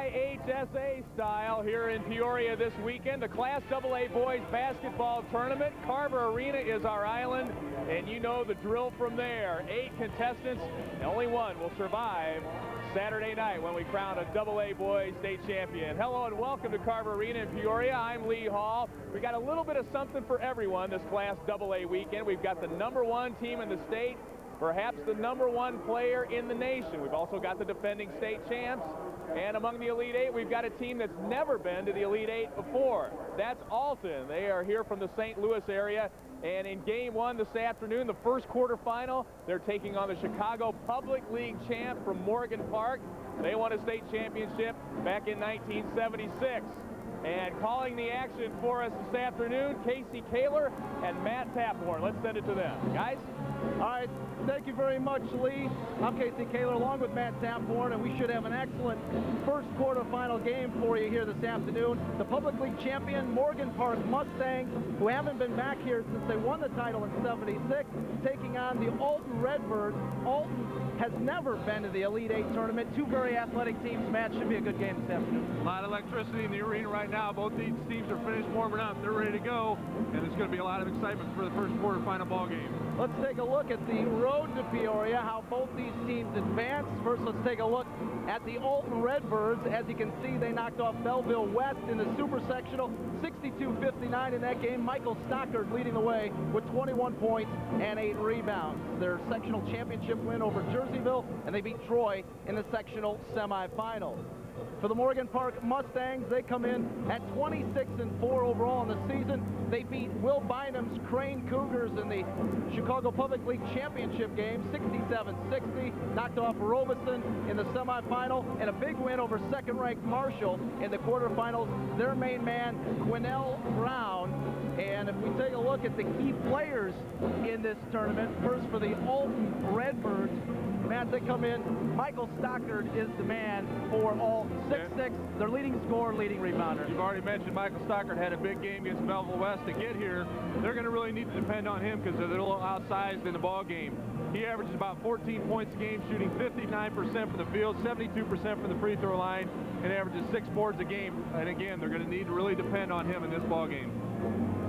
IHSA style here in Peoria this weekend. The Class AA Boys Basketball Tournament. Carver Arena is our island, and you know the drill from there. 8 contestants, and only one will survive Saturday night when we crown a AA Boys state champion. Hello and welcome to Carver Arena in Peoria. I'm Lee Hall. We got a little bit of something for everyone this Class AA weekend. We've got the #1 team in the state, perhaps the #1 player in the nation. We've also got the defending state champs. And among the Elite 8, we've got a team that's never been to the Elite 8 before. That's Alton. They are here from the St. Louis area. And in Game 1 this afternoon, the first quarterfinal, they're taking on the Chicago Public League champ from Morgan Park. They won a state championship back in 1976. And calling the action for us this afternoon, Casey Kaler and Matt Taphorn. Let's send it to them. Guys? All right, thank you very much, Lee. I'm Casey Kaler along with Matt Taphorn, and we should have an excellent first quarterfinal game for you here this afternoon. The Public League champion, Morgan Park Mustangs, who haven't been back here since they won the title in '76, taking on the Alton Redbirds. Alton has never been to the Elite 8 tournament. Two very athletic teams. Matt, should be a good game this afternoon. A lot of electricity in the arena right now. Both these teams are finished warming up. They're ready to go, and there's going to be a lot of excitement for the first quarterfinal ball game. Let's take a look at the road to Peoria, how both these teams advance. First, let's take a look at the Alton Redbirds. As you can see, they knocked off Belleville West in the Super Sectional, 62-59 in that game. Michael Stockard leading the way with 21 points and 8 rebounds. Their sectional championship win over Jerseyville, and they beat Troy in the sectional semifinals. For the Morgan Park Mustangs, they come in at 26-4 overall in the season. They beat Will Bynum's Crane Cougars in the Chicago Public League Championship game, 67-60. Knocked off Robeson in the semifinal, and a big win over second-ranked Marshall in the quarterfinals. Their main man, Quinnell Brown. And if we take a look at the key players in this tournament, first for the Alton Redbirds, Matt, they come in. Michael Stockard is the man for Alton. 6'6", their leading scorer, leading rebounder. You've already mentioned Michael Stockard had a big game against Belleville West. To get here, they're going to really need to depend on him because they're a little outsized in the ball game. He averages about 14 points a game, shooting 59% from the field, 72% from the free throw line, and averages 6 boards a game. And again, they're going to need to really depend on him in this ball game.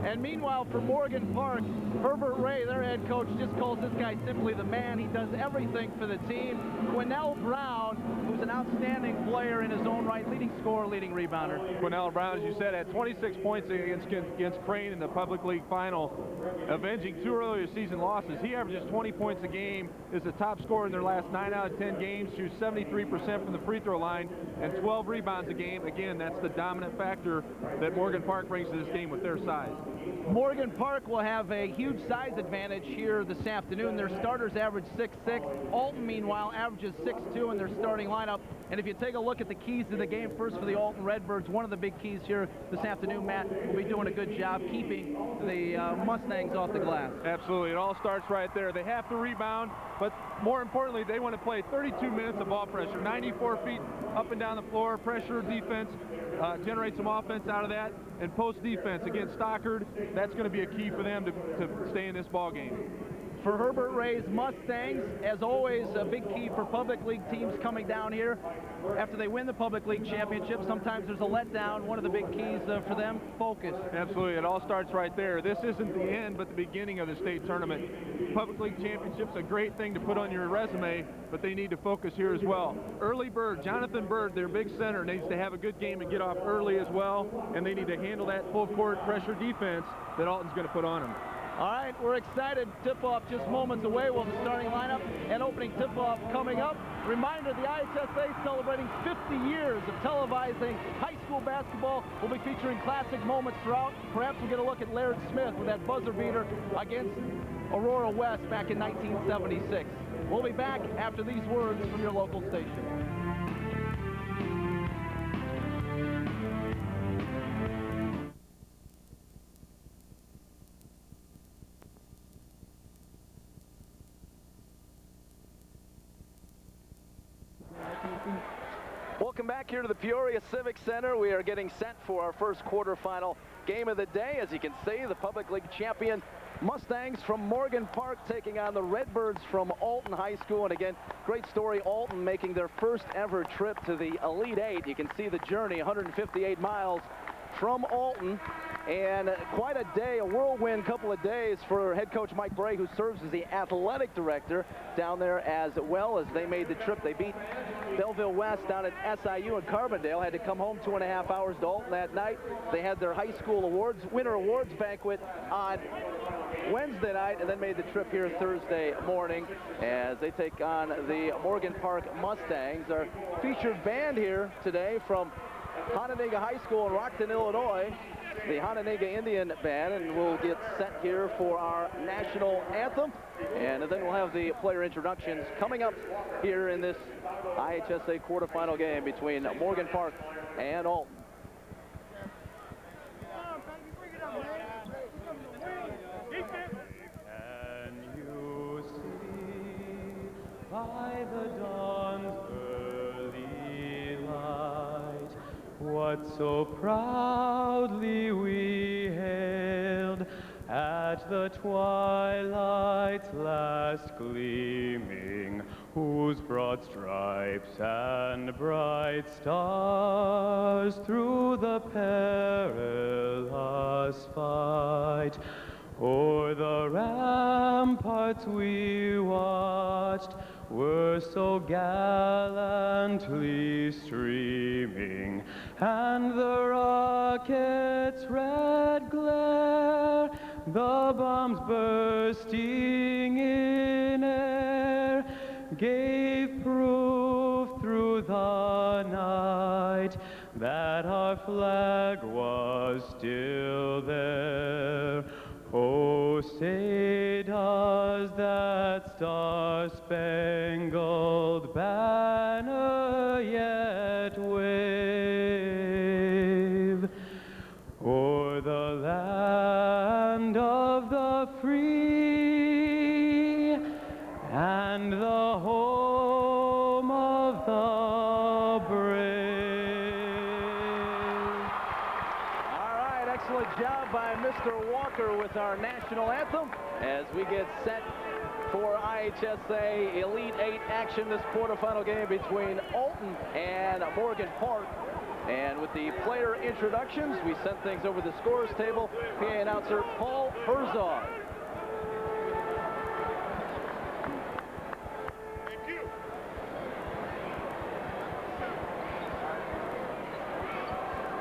And meanwhile, for Morgan Park, Herbert Ray, their head coach, just calls this guy simply the man. He does everything for the team. Quinnell Brown, who's an outstanding player in his own right, leading scorer, leading rebounder. Quinnell Brown, as you said, had 26 points against Crane in the Public League final, avenging 2 earlier season losses. He averages 20 points a game, is the top scorer in their last 9 out of 10 games, shoots 73% from the free throw line, and 12 rebounds a game. Again, that's the dominant factor that Morgan Park brings to this game with their size. Morgan Park will have a huge size advantage here this afternoon. Their starters average 6'6". Alton, meanwhile, averages 6'2" in their starting lineup. And if you take a look at the keys to the game, first for the Alton Redbirds, one of the big keys here this afternoon, Matt, will be doing a good job keeping the Mustangs off the glass. Absolutely. It all starts right there. They have to rebound, but more importantly, they want to play 32 minutes of ball pressure, 94 feet up and down the floor, pressure defense, generate some offense out of that, and post defense against Stockard. That's going to be a key for them to stay in this ball game. For Herbert Ray's Mustangs, as always, a big key for Public League teams coming down here. After they win the Public League Championship, sometimes there's a letdown. One of the big keys for them, focus. Absolutely. It all starts right there. This isn't the end, but the beginning of the state tournament. Public League Championship's a great thing to put on your resume, but they need to focus here as well. Early Bird, Jonathan Bird, their big center, needs to have a good game and get off early as well, and they need to handle that full court pressure defense that Alton's going to put on them. All right, we're excited. Tip-off just moments away. We'll have the starting lineup and opening tip-off coming up. Reminder, the IHSA celebrating 50 years of televising high school basketball. We'll be featuring classic moments throughout. Perhaps we'll get a look at Laird Smith with that buzzer beater against Aurora West back in 1976. We'll be back after these words from your local station. Welcome back here to the Peoria Civic Center. We are getting set for our first quarterfinal game of the day. As you can see, the Public League champion Mustangs from Morgan Park taking on the Redbirds from Alton High School. And again, great story, Alton making their first ever trip to the Elite Eight. You can see the journey, 158 miles from Alton. And quite a day, a whirlwind couple of days for head coach Mike Bray, who serves as the athletic director down there as well, as they made the trip. They beat Belleville West down at SIU in Carbondale, had to come home 2.5 hours to Alton that night. They had their high school winter awards banquet on Wednesday night, and then made the trip here Thursday morning as they take on the Morgan Park Mustangs. Our featured band here today from Hononegah High School in Rockton, Illinois, the Hononegah Indian Band, and we'll get set here for our national anthem, and then we'll have the player introductions coming up here in this IHSA quarterfinal game between Morgan Park and Alton. Can you see by the dawn's early light what so proudly we hailed at the twilight's last gleaming, whose broad stripes and bright stars through the perilous fight o'er the ramparts we watched were so gallantly streaming, and the rocket's red glare, the bombs bursting in air, gave proof through the night that our flag was still there. Oh, say does that star-spangled banner yet wave o'er the land of the free and the home of the brave? All right, excellent job by Mr. Walker with our national anthem as we get set for IHSA Elite Eight action, this quarterfinal game between Alton and Morgan Park. And with the player introductions, we sent things over the scores table. PA announcer Paul Herzog. Thank you.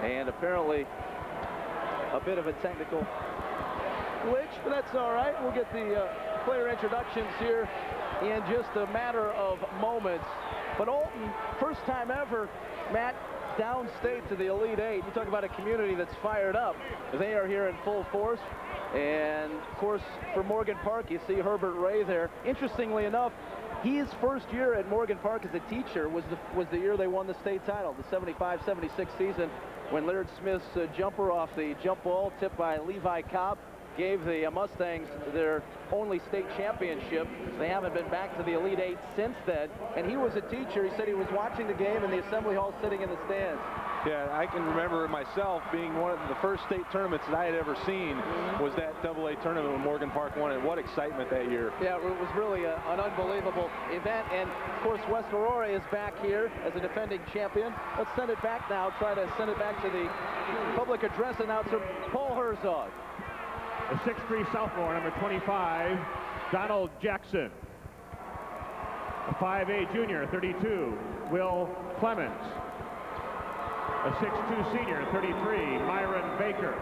And apparently a bit of a technical glitch, but that's all right. We'll get the player introductions here in just a matter of moments. But Alton, first time ever, Matt, downstate to the Elite Eight. You talk about a community that's fired up. They are here in full force. And of course, for Morgan Park, you see Herbert Ray there. Interestingly enough, his first year at Morgan Park as a teacher was the year they won the state title, the 75-76 season, when Laird Smith's jumper off the jump ball, tipped by Levi Cobb, gave the Mustangs their only state championship. They haven't been back to the Elite Eight since then. And he was a teacher. He said he was watching the game in the Assembly Hall, sitting in the stands. Yeah, I can remember myself being one of the first state tournaments that I had ever seen was that AA tournament when Morgan Park won it. What excitement that year. Yeah, it was really an unbelievable event. And of course, West Aurora is back here as a defending champion. Let's send it back now, try to send it back to the public address announcer, Paul Herzog. The 6'3" sophomore, number 25, Donald Jackson. A 5'8" junior, 32, Will Clemens. A 6'2" senior, 33, Myron Baker.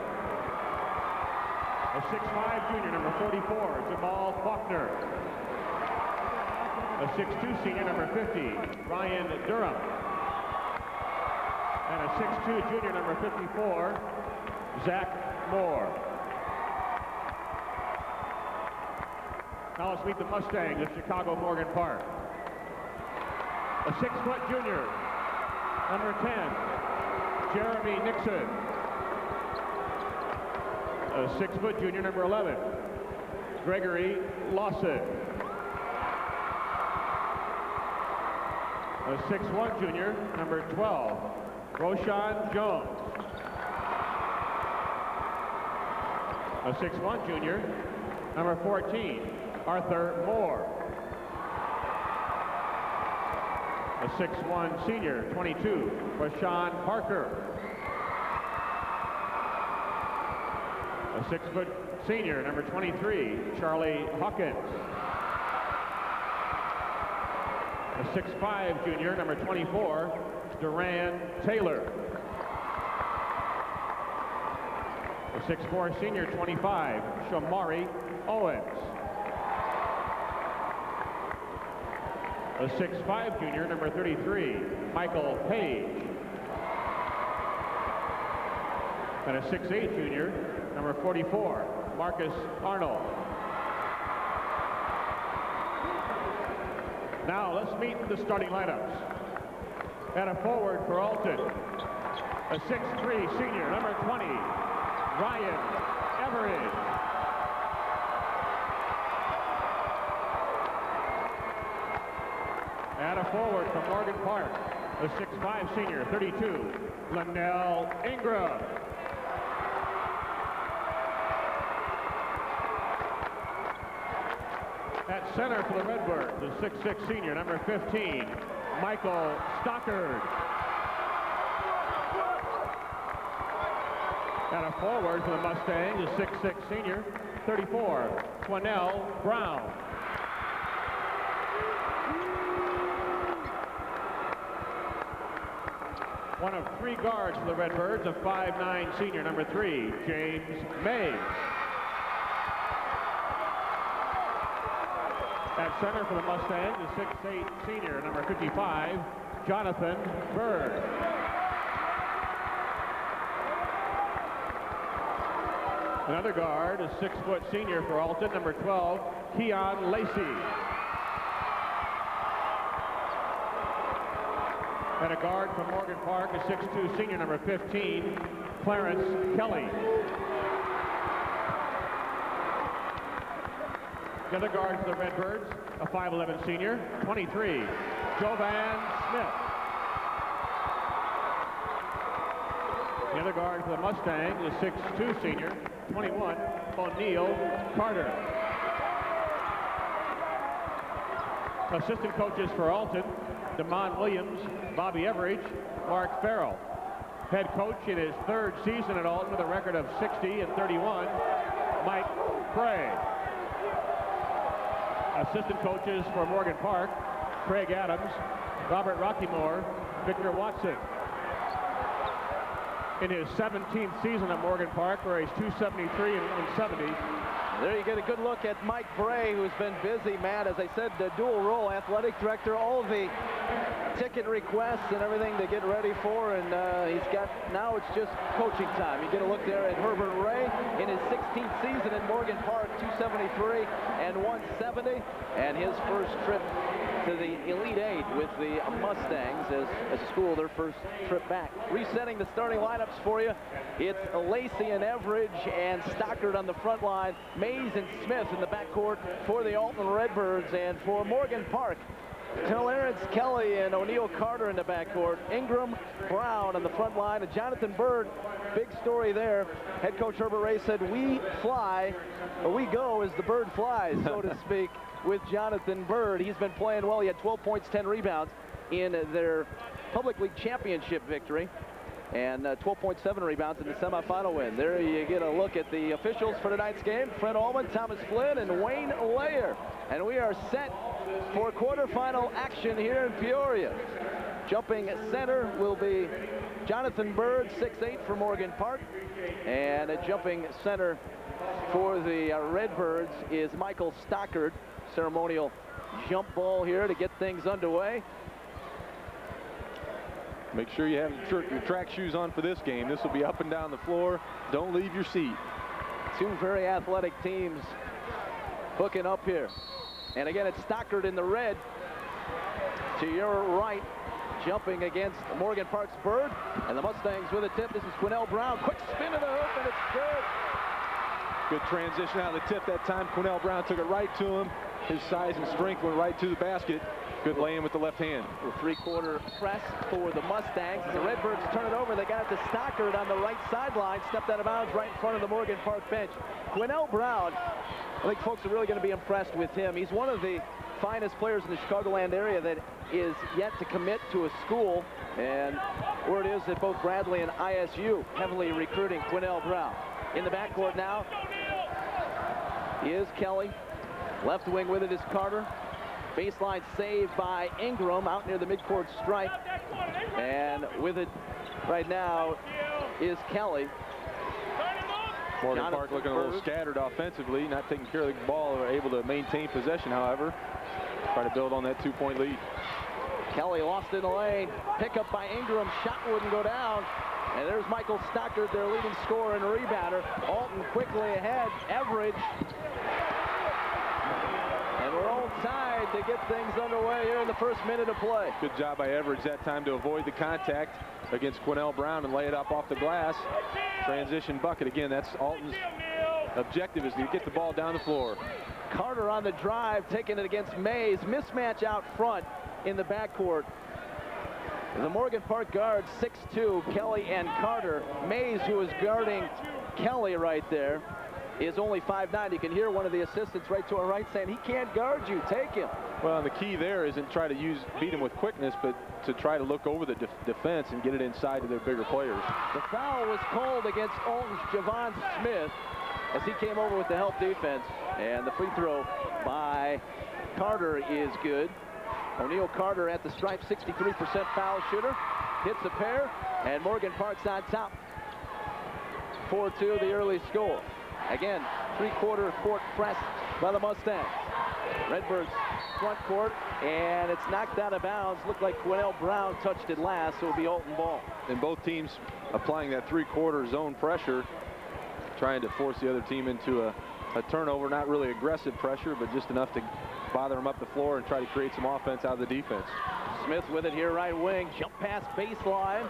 A 6'5" junior, number 44, Jamal Faulkner. A 6'2" senior, number 50, Ryan Durham. And a 6'2" junior, number 54, Zach Moore. Now let's meet the Mustangs of Chicago Morgan Park. A 6-foot junior, number 10, Jeremy Nixon. A 6-foot junior, number 11, Gregory Lawson. A 6'1" junior, number 12, Roshan Jones. A 6'1" junior, number 14, Arthur Moore. A 6'1" senior, 22, Rashawn Parker. A 6-foot senior, number 23, Charlie Hawkins. A 6'5" junior, number 24, Duran Taylor. A 6'4" senior, 25, Shamari Owens. A 6'5" junior, number 33, Michael Page. And a 6'8" junior, number 44, Marcus Arnold. Now let's meet the starting lineups. At a forward for Alton, a 6'3" senior, number 20, Ryan Everett. At a forward from Morgan Park, a 6'5" senior, 32, Linnell Ingram. At center for the Redbirds, the 6'6" senior, number 15, Michael Stockard. And a forward for the Mustangs, the 6'6" senior, 34, Quinnell Brown. One of 3 guards for the Redbirds, a 5'9" senior, number 3, James Mays. At center for the Mustangs, the 6'8" senior, number 55, Jonathan Bird. Another guard, a 6-foot senior for Alton, number 12, Keon Lacey. And a guard from Morgan Park, a 6'2" senior, number 15, Clarence Kelly. The other guard for the Redbirds, a 5'11" senior, 23, Jovan Smith. The other guard for the Mustangs, a 6'2" senior, 21, O'Neal Carter. Assistant coaches for Alton, Damon Williams, Bobby Everidge, Mark Farrell. Head coach in his 3rd season at Alton with a record of 60-31, Mike Craig. Assistant coaches for Morgan Park, Craig Adams, Robert Rockymore, Victor Watson. In his 17th season at Morgan Park, where he's 273 and 170. There you get a good look at Mike Bray, who's been busy, Matt. As I said, the dual role, athletic director, all the ticket requests and everything to get ready for, and he's got, now it's just coaching time. You get a look there at Herbert Ray in his 16th season at Morgan Park, 273 and 170, and his first trip to the Elite Eight with the Mustangs as a school, their first trip back. Resetting the starting lineups for you. It's Lacey and Everidge and Stockard on the front line, Mays and Smith in the backcourt for the Alton Redbirds, and for Morgan Park, Clarence Kelly and O'Neal Carter in the backcourt, Ingram, Brown on the front line, and Jonathan Bird. Big story there. Head coach Herbert Ray said, we fly, or we go as the bird flies, so to speak, with Jonathan Bird. He's been playing well. He had 12 points, 10 rebounds in their Public League Championship victory, and 12.7 rebounds in the semifinal win. There you get a look at the officials for tonight's game. Fred Allman, Thomas Flynn, and Wayne Layer. And we are set for quarterfinal action here in Peoria. Jumping center will be Jonathan Bird, 6'8" for Morgan Park. And a jumping center for the Redbirds is Michael Stockard. Ceremonial jump ball here to get things underway. Make sure you have your track shoes on for this game. This will be up and down the floor. Don't leave your seat. 2 very athletic teams hooking up here. And again, it's Stockard in the red. To your right, jumping against Morgan Park's Bird. And the Mustangs with a tip. This is Quinnell Brown. Quick spin to the hoop, and it's good. Good transition out of the tip that time. Quinnell Brown took it right to him. His size and strength went right to the basket. Good lay-in with the left hand. The three-quarter press for the Mustangs. The Redbirds turn it over. They got it to Stockard on the right sideline. Stepped out of bounds right in front of the Morgan Park bench. Quinnell Brown, I think folks are really going to be impressed with him. He's one of the finest players in the Chicagoland area that is yet to commit to a school. And word is that both Bradley and ISU heavily recruiting Quinnell Brown. In the backcourt now is Kelly. Left wing with it is Carter. Baseline save by Ingram out near the midcourt stripe. And with it right now is Kelly. Morgan Park looking a little scattered offensively, not taking care of the ball, or able to maintain possession, however. Try to build on that 2-point lead. Kelly lost in the lane. Pick up by Ingram. Shot wouldn't go down. And there's Michael Stockard, their leading scorer and rebounder. Alton quickly ahead. Everidge. And we're all tied to get things underway here in the first minute of play. Good job by Everidge that time to avoid the contact against Quinnell Brown and lay it up off the glass. Transition bucket. Again, that's Alton's objective, is to get the ball down the floor. Carter on the drive, taking it against Mays. Mismatch out front in the backcourt. The Morgan Park guards, 6'2", Kelly and Carter. Mays, who is guarding Kelly right there, is only 5'9". You can hear one of the assistants right to our right saying, he can't guard you, take him. Well, the key there isn't try to beat him with quickness, but to try to look over the defense and get it inside to their bigger players. The foul was called against Alton's Javon Smith as he came over with the help defense. And the free throw by Carter is good. O'Neal Carter at the stripe, 63% foul shooter. Hits a pair, and Morgan Park's on top. 4-2, the early score. Again, three-quarter court press by the Mustangs. Redbirds front court, and it's knocked out of bounds. Looked like Quinnell Brown touched it last, so it'll be Alton ball. And both teams applying that three-quarter zone pressure, trying to force the other team into a turnover. Not really aggressive pressure, but just enough to bother them up the floor and try to create some offense out of the defense. Smith with it here, right wing. Jump pass baseline.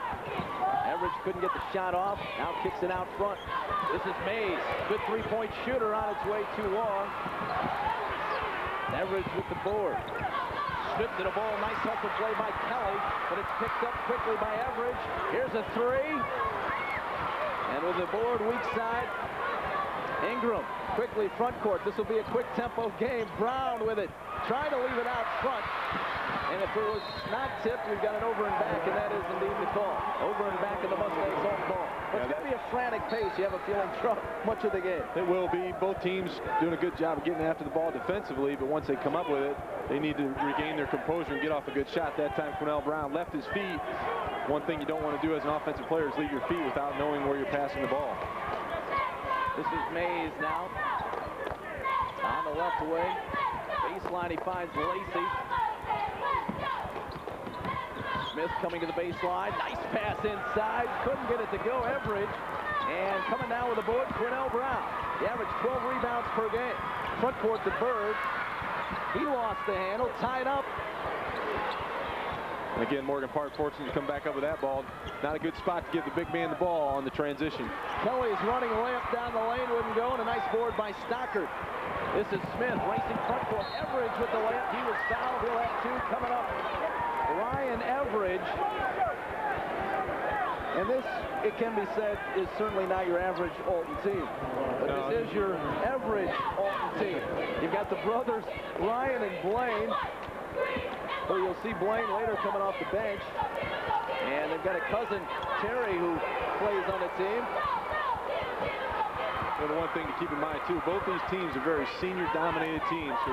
Everidge couldn't get the shot off. Now kicks it out front. This is Mays. Good three-point shooter on its way too long. Everidge with the board. Stripped to the ball. Nice helpful play by Kelly, but it's picked up quickly by Everidge. Here's a three. And with the board weak side, Ingram quickly front court. This will be a quick tempo game. Brown with it, trying to leave it out front. And if it was not tipped, we've got an over and back, and that is indeed the call. Over and back in the Mustangs off ball. But it's going to be a frantic pace. You have a feeling throughout much of the game. It will be. Both teams doing a good job of getting after the ball defensively, but once they come up with it, they need to regain their composure and get off a good shot. That time, Quinnell Brown left his feet. One thing you don't want to do as an offensive player is leave your feet without knowing where you're passing the ball. This is Mays now. On the left wing. Baseline, he finds Lacey. Smith coming to the baseline. Nice pass inside. Couldn't get it to go. Everidge. And coming down with the board, Quinnell Brown. He averaged 12 rebounds per game. Front court to Bird. He lost the handle. Tied up. And again, Morgan Park fortunate to come back up with that ball. Not a good spot to give the big man the ball on the transition. Kelly's running a layup down the lane, wouldn't go, and a nice board by Stockard. This is Smith racing front court. Everidge with the layup. He was fouled. He'll have two coming up. Ryan Everidge. And this, it can be said, is certainly not your average Alton team. But no, this is your average Alton team. You've got the brothers, Ryan and Blaine. So you'll see Blaine later coming off the bench. And they've got a cousin, Terry, who plays on the team. And one thing to keep in mind, too, both these teams are very senior-dominated teams, so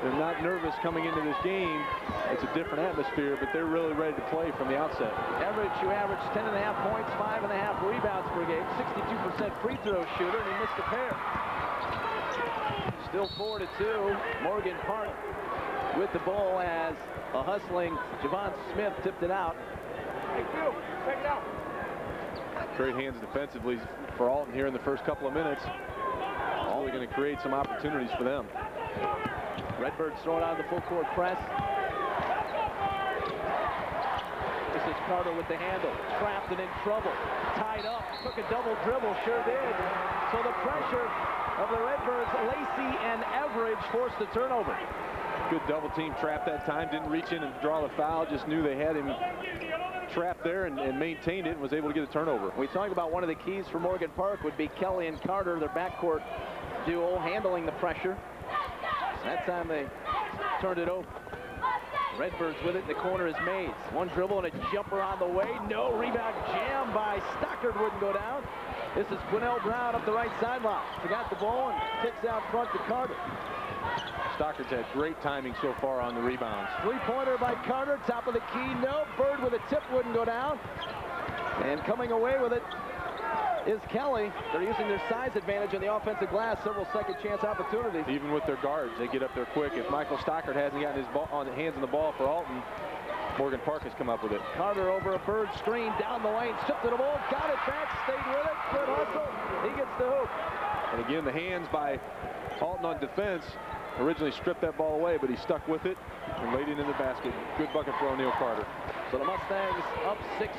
they're not nervous coming into this game. It's a different atmosphere, but they're really ready to play from the outset. Everidge, who averaged 10.5 points, 5.5 rebounds per game, 62% free throw shooter, and he missed a pair. Still 4-2. Morgan Park with the ball as a hustling Javon Smith tipped it out. Hey, Phil, check it out. Great hands defensively for Alton here in the first couple of minutes. All going to create some opportunities for them. Redbirds throwing on the full court press. This is Carter with the handle. Trapped and in trouble. Tied up. Took a double dribble. Sure did. So the pressure of the Redbirds, Lacey and Everidge forced the turnover. Good double team trap that time. Didn't reach in and draw the foul. Just knew they had him trapped there and maintained it and was able to get a turnover. We talk about one of the keys for Morgan Park would be Kelly and Carter, their backcourt duo, handling the pressure. That time they turned it over. Redbirds with it in the corner is Mays. One dribble and a jumper on the way. No rebound, jammed by Stockard, wouldn't go down. This is Quinnell Brown up the right sideline. Forgot the ball and kicks out front to Carter. Stockard's had great timing so far on the rebounds. Three-pointer by Carter, top of the key. No, Bird with a tip, wouldn't go down. And coming away with it is Kelly. They're using their size advantage on the offensive glass. Several second chance opportunities. Even with their guards, they get up there quick. If Michael Stockard hasn't gotten his ball on the hands on the ball for Alton, Morgan Park has come up with it. Carter over a Bird screen, down the lane, stripped to the ball, got it back, stayed with it. Good hustle. He gets the hoop. And again, the hands by Alton on defense originally stripped that ball away, but he stuck with it and laid it in the basket. Good bucket for O'Neal Carter. So the Mustangs up 6-2.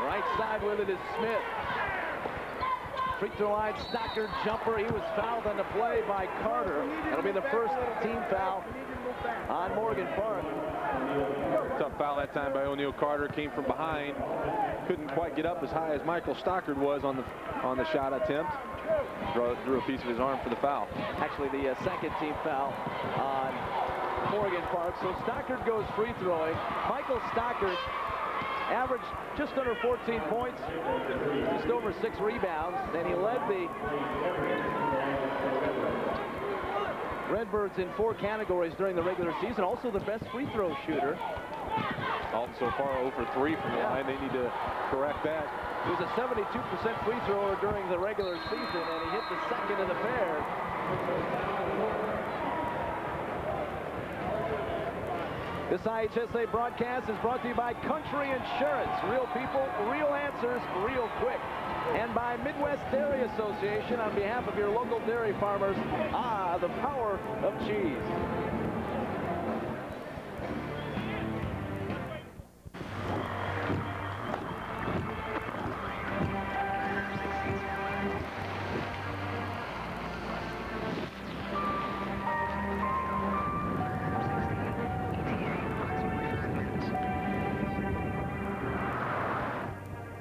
Right side with it is Smith. Free throw line, Stockard jumper. He was fouled on the play by Carter. That'll be the first team foul on Morgan Park. Tough foul that time by O'Neal Carter. Came from behind. Couldn't quite get up as high as Michael Stockard was on the shot attempt. Drew a piece of his arm for the foul. Actually, the second team foul on Morgan Park. So Stockard goes free throwing. Michael Stockard averaged just under 14 points, just over 6 rebounds, and he led the Redbirds in 4 categories during the regular season. Also the best free throw shooter. Alton so far 0 for 3 from the line. They need to correct that. He was a 72% free thrower during the regular season, and he hit the second of the pair. This IHSA broadcast is brought to you by Country Insurance. Real people, real answers, real quick. And by Midwest Dairy Association on behalf of your local dairy farmers. Ah, the power of cheese.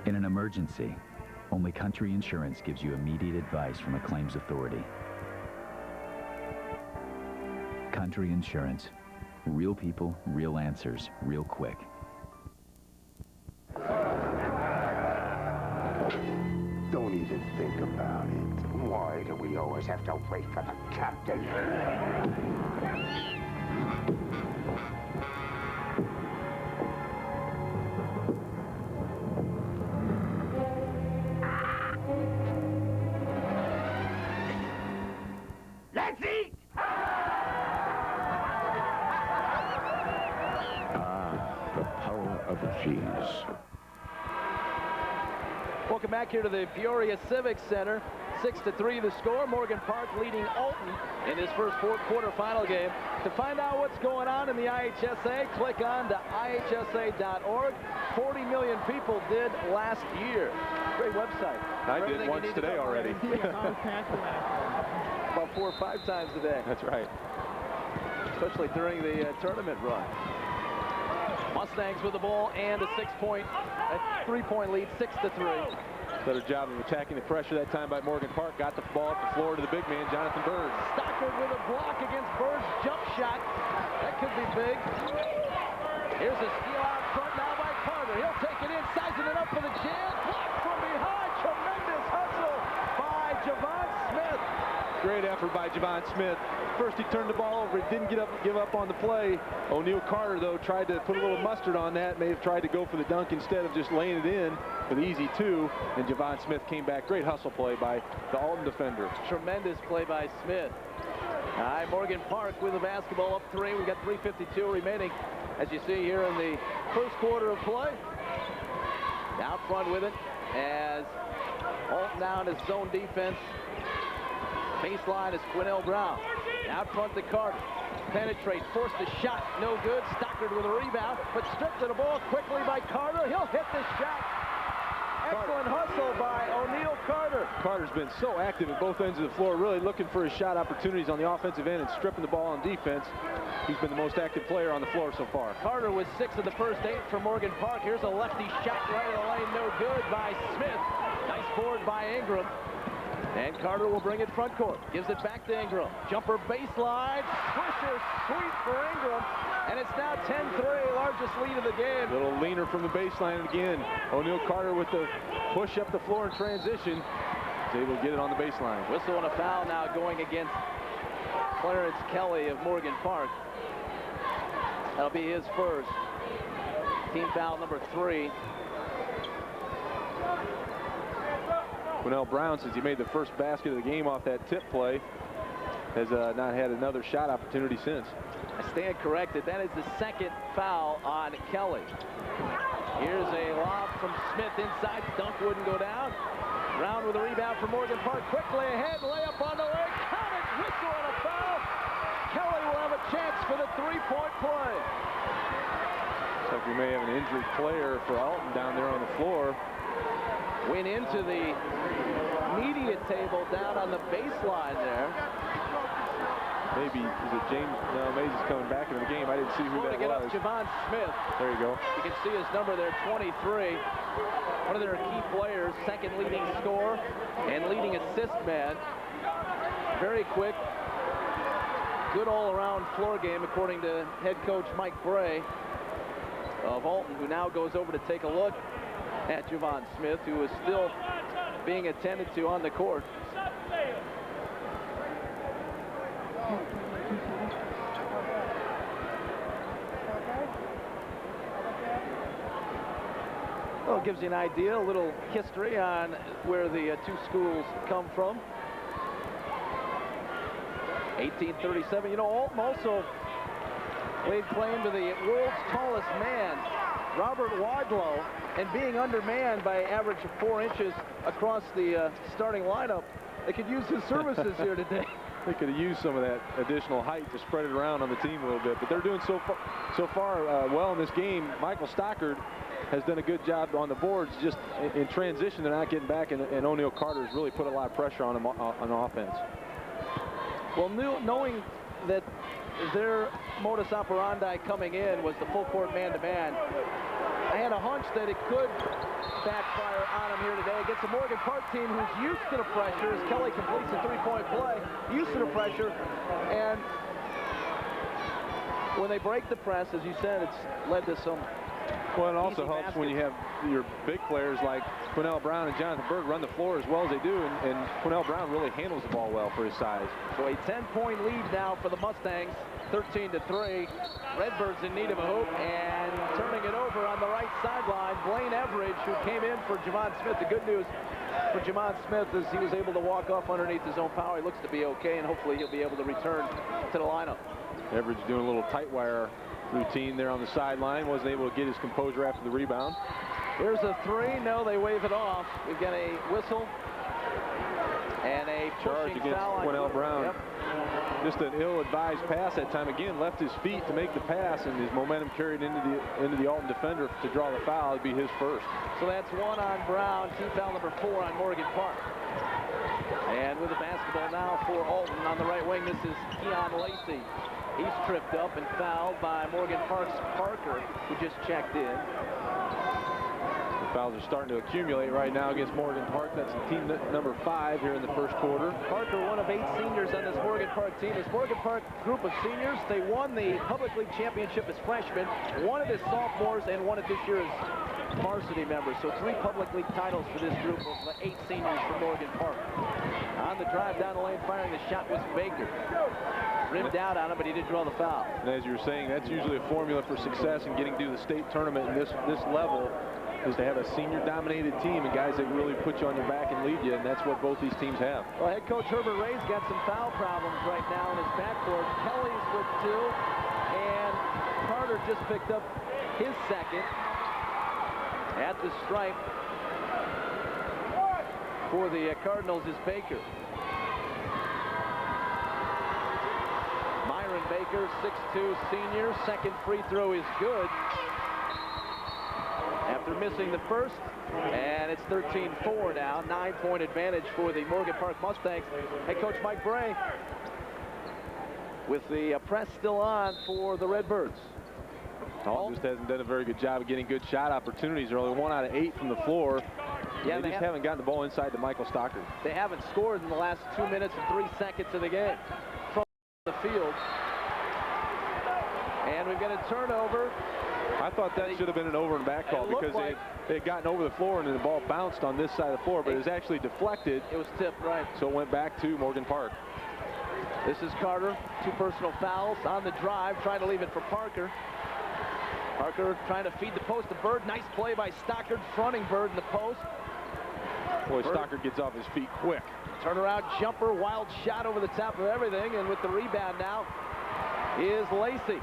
In an emergency, only Country Insurance gives you immediate advice from a claims authority. Country Insurance. Real people, real answers, real quick. Don't even think about it. Why do we always have to wait for the captain? Let's eat! The power of cheese. Welcome back here to the Peoria Civic Center. 6-3 the score. Morgan Park leading Alton in his first quarterfinal game. To find out what's going on in the IHSA, click on to IHSA.org. 40 million people did last year. Great website. I did once today already. About 4 or 5 times a day. That's right. Especially during the tournament run. Mustangs with the ball and a 3-point lead, 6-3. Better job of attacking the pressure that time by Morgan Park. Got the ball up the floor to the big man, Jonathan Bird. Stockard with a block against Bird's jump shot. That could be big. Here's a steal out front now by Carter. He'll take it in, sizing it up for the jam. Blocked from behind. Tremendous hustle by Javon Smith. Great effort by Javon Smith. First he turned the ball over. He didn't give up on the play. O'Neal Carter, though, tried to put a little mustard on that. May have tried to go for the dunk instead of just laying it in for the easy 2. And Javon Smith came back. Great hustle play by the Alton defender. Tremendous play by Smith. All right, Morgan Park with the basketball up 3. We've got 3:52 remaining, as you see here in the first quarter of play. Out front with it as Alton down his zone defense. Baseline is Quinnell Brown. Out front to Carter. Penetrate, forced a shot, no good. Stockard with a rebound, but stripped of the ball quickly by Carter. He'll hit the shot. Excellent hustle by O'Neal Carter. Carter's been so active at both ends of the floor, really looking for his shot opportunities on the offensive end and stripping the ball on defense. He's been the most active player on the floor so far. Carter with 6 of the first 8 for Morgan Park. Here's a lefty shot right of the lane, no good by Smith. Nice board by Ingram. And Carter will bring it front court. Gives it back to Ingram. Jumper baseline. Swisher sweep for Ingram. And it's now 10-3, largest lead of the game. A little leaner from the baseline again. O'Neal Carter with the push up the floor in transition. Is able to get it on the baseline. Whistle and a foul now going against Clarence Kelly of Morgan Park. That'll be his first. Team foul number 3. Quinnell Brown, since he made the first basket of the game off that tip play, has not had another shot opportunity since. I stand corrected. That is the second foul on Kelly. Here's a lob from Smith inside. Dunk wouldn't go down. Brown with a rebound for Morgan Park. Quickly ahead. Layup on the way. Count it. Whistle and a foul. Kelly will have a chance for the three-point play. Looks like we may have an injured player for Alton down there on the floor. Went into the media table down on the baseline there. Maybe, is it James? No, Mays is coming back into the game. I didn't see who that was. Javon Smith. There you go. You can see his number there, 23. One of their key players, second leading scorer and leading assist man. Very quick. Good all-around floor game, according to head coach Mike Bray of Alton, who now goes over to take a look at Javon Smith, who is still being attended to on the court. Well, it gives you an idea, a little history on where the two schools come from. 1837. You know, Alton also laid claim to the world's tallest man, Robert Wadlow, and being undermanned by an average of 4 inches across the starting lineup. They could use his services here today. They could have used some of that additional height to spread it around on the team a little bit, but they're doing so far well in this game. Michael Stockard has done a good job on the boards. Just in transition, they're not getting back, and O'Neal Carter has really put a lot of pressure on them on offense. Well, knowing that their modus operandi coming in was the full court man-to-man, I had a hunch that it could backfire on him here today against the Morgan Park team, who's used to the pressure as Kelly completes a three-point play, used to the pressure, and when they break the press, as you said, it's led to some. Well, it also helps when you have your big players like Quinnell Brown and Jonathan Berg run the floor as well as they do, and Quinnell Brown really handles the ball well for his size. So a 10-point lead now for the Mustangs, 13-3. Redbirds in need of a hoop, and turning it over on the right sideline, Blaine Everidge, who came in for Javon Smith. The good news for Javon Smith is he was able to walk off underneath his own power. He looks to be okay, and hopefully he'll be able to return to the lineup. Everidge doing a little tight wire routine there on the sideline. Wasn't able to get his composure after the rebound. Here's a three. No, they wave it off. We've got a whistle and a charge against Quinnell Brown. Yep. Just an ill-advised pass that time. Again, left his feet to make the pass, and his momentum carried into the Alton defender to draw the foul. It'd be his first. So that's one on Brown. Team foul number 4 on Morgan Park. And with the basketball now for Alton on the right wing, this is Keon Lacey. He's tripped up and fouled by Morgan Park's Parker, who just checked in. The fouls are starting to accumulate right now against Morgan Park. That's team number 5 here in the first quarter. Parker, one of 8 seniors on this Morgan Park team. This Morgan Park group of seniors, they won the Public League Championship as freshmen, one of his sophomores, and one of this year's varsity members. So 3 Public League titles for this group of 8 seniors from Morgan Park. On the drive down the lane, firing the shot was Baker. Rimmed out on him, but he did draw the foul. And as you were saying, that's usually a formula for success in getting to the state tournament. And this level is to have a senior-dominated team and guys that really put you on your back and lead you, and that's what both these teams have. Well, head coach Herbert Ray's got some foul problems right now in his backcourt. Kelly's with 2, and Carter just picked up his second at the stripe. For the Cardinals is Baker. Myron Baker, 6'2", senior. Second free throw is good. After after missing the first. And it's 13-4 now, 9-point advantage for the Morgan Park Mustangs. Head coach Mike Bray with the press still on for the Redbirds. Alton just hasn't done a very good job of getting good shot opportunities. They're only 1 out of 8 from the floor. Yeah, they just haven't gotten the ball inside to Michael Stockard. They haven't scored in the last 2 minutes and 3 seconds of the game from the field. And we've got a turnover. I thought that should have been an over and back call because they had gotten over the floor and the ball bounced on this side of the floor, but it was actually deflected. It was tipped, right. So it went back to Morgan Park. This is Carter. 2 personal fouls on the drive, trying to leave it for Parker. Parker trying to feed the post to Bird. Nice play by Stockard, fronting Bird in the post. Boy, Stockard gets off his feet quick. Turnaround jumper, wild shot over the top of everything, and with the rebound now is Lacey.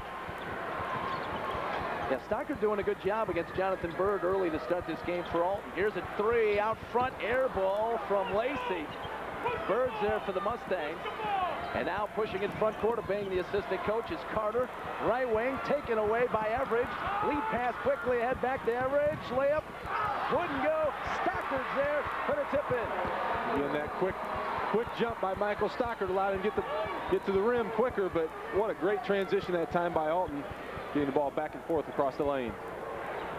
Yeah, Stockard doing a good job against Jonathan Bird early to start this game for Alton. Here's a 3 out front, air ball from Lacey. Bird's there for the Mustangs. And now pushing in front court, obeying the assistant coach, is Carter. Right wing, taken away by Everidge. Lead pass quickly ahead back to Everidge. Layup wouldn't go. Stockard's there, put a tip in. And that quick jump by Michael Stockard allowed him to get to the rim quicker, but what a great transition that time by Alton, getting the ball back and forth across the lane.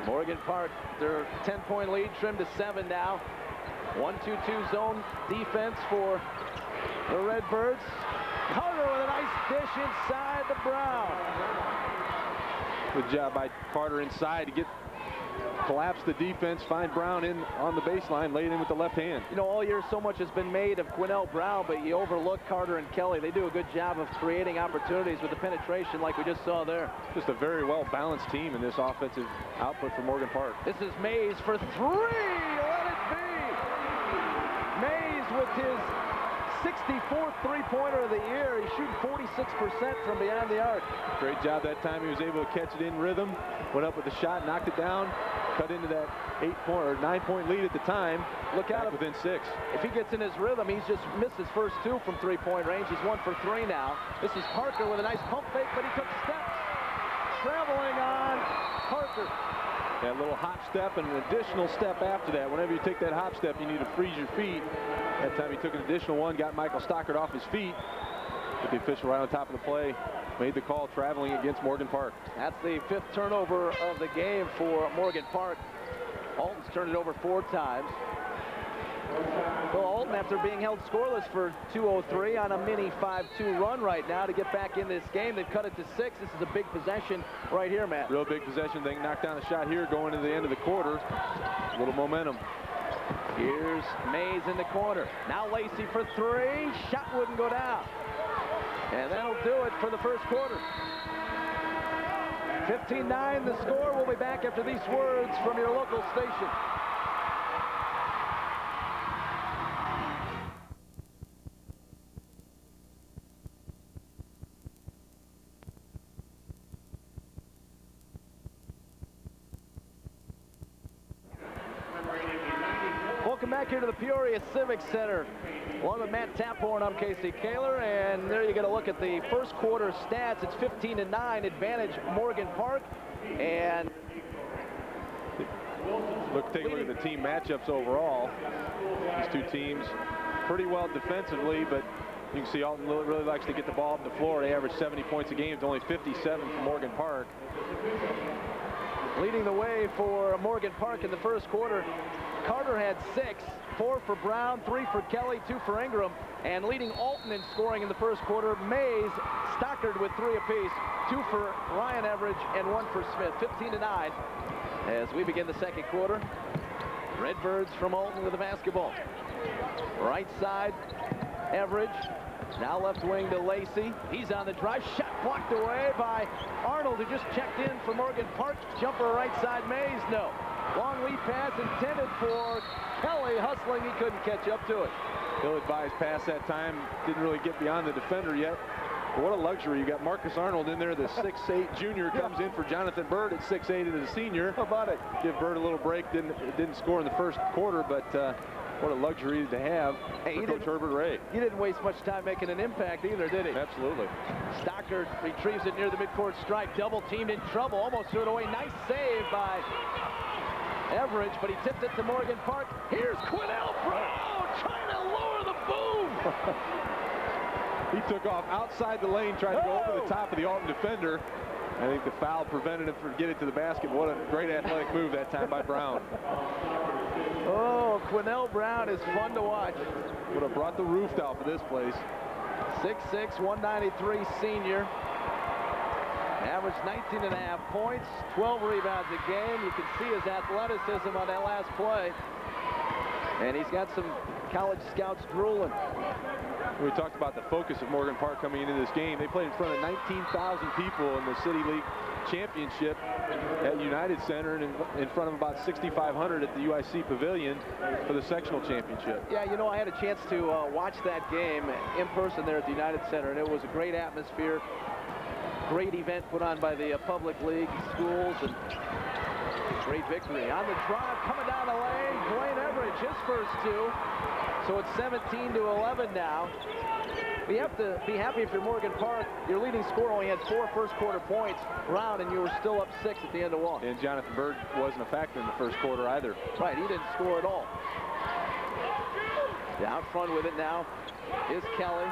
Morgan Park, their 10-point lead trimmed to 7 now. 1-2-2 zone defense for the Redbirds. Carter with a nice dish inside to Brown. Good job by Carter inside to collapse the defense, find Brown in on the baseline, lay it in with the left hand. You know, all year so much has been made of Quinnell Brown, but you overlook Carter and Kelly. They do a good job of creating opportunities with the penetration like we just saw there. Just a very well-balanced team in this offensive output for Morgan Park. This is Mays for 3. Let it be. Mays with his 64th three-pointer of the year. He's shooting 46% from beyond the arc. Great job that time. He was able to catch it in rhythm, went up with the shot, knocked it down, cut into that 8-point or 9-point lead at the time. Look out within 6. If he gets in his rhythm, he's just missed his first 2 from 3-point range. He's 1 for 3 now. This is Parker with a nice pump fake, but he took steps. Traveling on Parker. That little hop step and an additional step after that. Whenever you take that hop step, you need to freeze your feet. That time he took an additional one, got Michael Stockard off his feet. But the official right on top of the play made the call traveling against Morgan Park. That's the 5th turnover of the game for Morgan Park. Alton's turned it over 4 times. So Alton, after being held scoreless for 2:03 on a mini 5-2 run right now to get back in this game, they've cut it to 6. This is a big possession right here, Matt. Real big possession. They knocked down a shot here going into the end of the quarter. A little momentum. Here's Mays in the corner. Now Lacey for 3. Shot wouldn't go down. And that'll do it for the first quarter. 15-9 the score. We'll be back after these words from your local station. Welcome back here to the Peoria Civic Center. Along with Matt Taphorn, I'm Casey Kaler, and there you get a look at the first quarter stats. It's 15-9 advantage Morgan Park, and take a look at the team matchups overall. These two teams pretty well defensively, but you can see Alton really likes to get the ball up the floor. They average 70 points a game. It's only 57 for Morgan Park. Leading the way for Morgan Park in the first quarter, Carter had 6, 4 for Brown, 3 for Kelly, 2 for Ingram, and leading Alton in scoring in the first quarter, Mays, Stockard with 3 apiece, 2 for Ryan Everidge and 1 for Smith. 15-9 as we begin the second quarter. Redbirds from Alton with the basketball. Right side, Everidge. Now left wing to Lacey. He's on the drive. Shot blocked away by Arnold, who just checked in for Morgan Park. Jumper right side, Mays, no. Long lead pass intended for Kelly. Hustling, he couldn't catch up to it. Ill-advised pass that time. Didn't really get beyond the defender yet. But what a luxury. You got Marcus Arnold in there, the 6'8 junior comes in for Jonathan Bird at 6'8 as a senior. How about it? Give Bird a little break. Didn't score in the first quarter, but what a luxury to have for Coach Herbert Ray. He didn't waste much time making an impact either, did he? Absolutely. Stockard retrieves it near the midcourt stripe. Double teamed in trouble. Almost threw it away. Nice save by Everidge, but he tipped it to Morgan Park. Here's Quinnell Brown trying to lower the boom. He took off outside the lane, tried to go over the top of the Alton defender. I think the foul prevented him from getting to the basket. What a great athletic move that time by Brown. Oh, Quinnell Brown is fun to watch. Would have brought the roof down for this place. 6'6", 193 senior. Averaged 19.5 points, 12 rebounds a game. You can see his athleticism on that last play. And he's got some college scouts drooling. We talked about the focus of Morgan Park coming into this game. They played in front of 19,000 people in the City League Championship at United Center and in front of about 6,500 at the UIC Pavilion for the sectional championship. Yeah, you know, I had a chance to watch that game in person there at the United Center, and it was a great atmosphere. Great event put on by the Public League schools, and great victory. On the drive, coming down the lane, Blaine Everidge, his first two. So it's 17-11 now. You have to be happy if you're Morgan Park. Your leading scorer only had 4 first-quarter points round, and you were still up 6 at the end of 1. And Jonathan Bird wasn't a factor in the first quarter either. Right, he didn't score at all. Out front with it now is Kelly.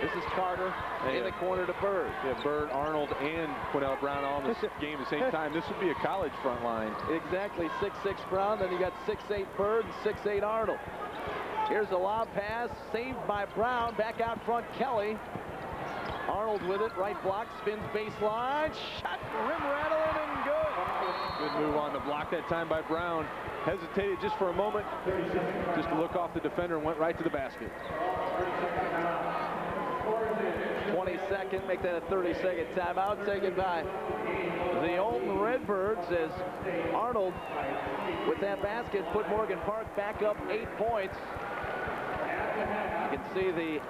This is Carter in the corner to Bird. Yeah, Bird, Arnold, and Quinnell Brown all in the game at the same time. This would be a college front line. Exactly, 6'6" Brown, then you got 6'8" Bird and 6'8" Arnold. Here's a lob pass, saved by Brown. Back out front, Kelly. Arnold with it, right block, spins baseline. Shot, rim rattling, and good. Good move on the block that time by Brown. Hesitated just for a moment, just to look off the defender and went right to the basket. 22nd, make that a 30-second timeout taken by the Alton Redbirds as Arnold, with that basket, put Morgan Park back up 8 points. You can see the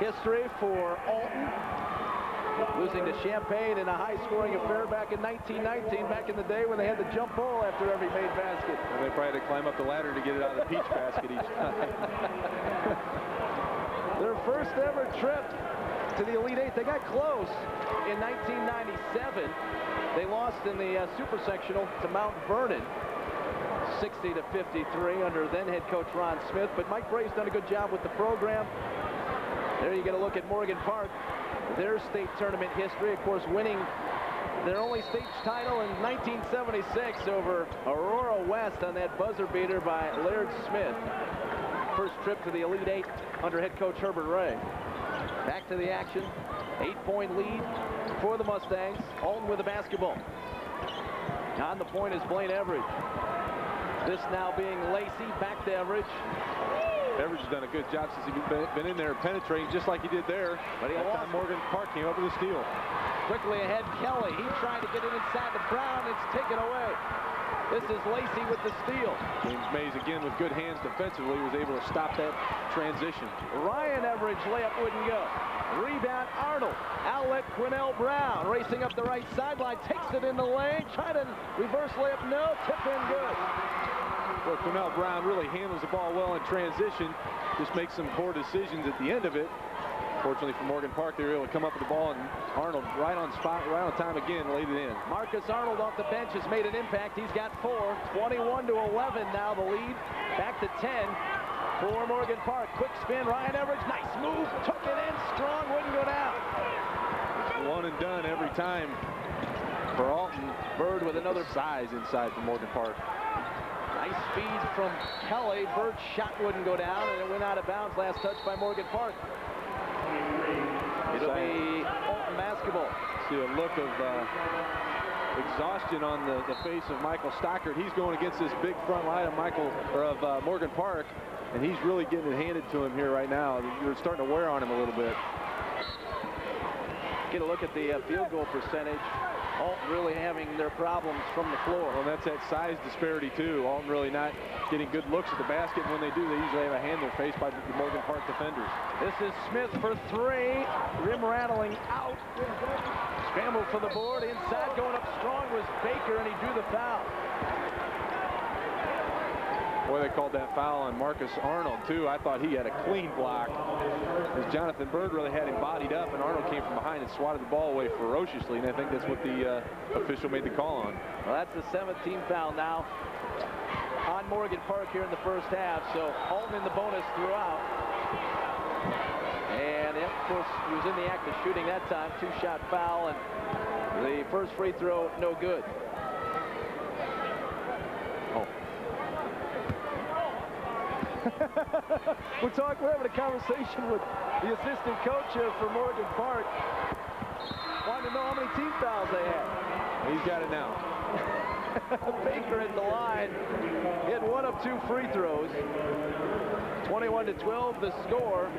history for Alton, losing to Champaign in a high-scoring affair back in 1919, back in the day when they had the jump ball after every made basket. And they probably had to climb up the ladder to get it out of the peach basket each time. Their first ever trip to the Elite Eight. They got close in 1997. They lost in the Super Sectional to Mount Vernon, 60-53 under then head coach Ron Smith. But Mike Bray's done a good job with the program. There you get a look at Morgan Park, their state tournament history. Of course, winning their only state title in 1976 over Aurora West on that buzzer beater by Laird Smith. First trip to the Elite Eight under head coach Herbert Ray. Back to the action. 8-point lead for the Mustangs. Alton with the basketball. On the point is Blaine Everidge. This now being Lacey. Back to Everidge. Everidge has done a good job since he's been in there penetrating just like he did there. But that time Morgan Park came up with a steal. Quickly ahead, Kelly. He tried to get it inside to Brown. It's taken away. This is Lacey with the steal. James Mays again with good hands defensively was able to stop that transition. Ryan Everidge layup wouldn't go. Rebound Arnold. Outlet Quinnell Brown racing up the right sideline. Takes it in the lane. Try to reverse layup. No. Tip in good. Well, Quinnell Brown really handles the ball well in transition. Just makes some poor decisions at the end of it. Fortunately for Morgan Park, they were able to come up with the ball, and Arnold right on spot, right on time again, laid it in. Marcus Arnold off the bench has made an impact. He's got 4. 21-11 now the lead. Back to 10 for Morgan Park. Quick spin, Ryan Everidge, nice move, took it in, strong, wouldn't go down. It's one and done every time for Alton. Bird with another size inside for Morgan Park. Nice speed from Kelly. Bird's shot wouldn't go down, and it went out of bounds. Last touch by Morgan Park. It'll be Alton basketball. See a look of exhaustion on the face of Michael Stockert. He's going against this big front line of Morgan Park, and he's really getting it handed to him here right now. They're starting to wear on him a little bit. Get a look at the field goal percentage. Alton really having their problems from the floor. Well, that's that size disparity too. Alton really not getting good looks at the basket. And when they do, they usually have a hand they're faced by the Morgan Park defenders. This is Smith for 3. Rim rattling out. Scramble for the board. Inside going up strong was Baker, and he drew the foul. Boy, they called that foul on Marcus Arnold, too. I thought he had a clean block, as Jonathan Bird really had him bodied up, and Arnold came from behind and swatted the ball away ferociously, and I think that's what the official made the call on. Well, that's the 17th foul now on Morgan Park here in the first half. So Alton in the bonus throughout. And of course, he was in the act of shooting that time. 2-shot foul, and the first free throw, no good. Oh. We're having a conversation with the assistant coach here for Morgan Park. Wanted to know how many team fouls they had. He's got it now. Baker at the line. He had 1 of 2 free throws. 21-12 the score.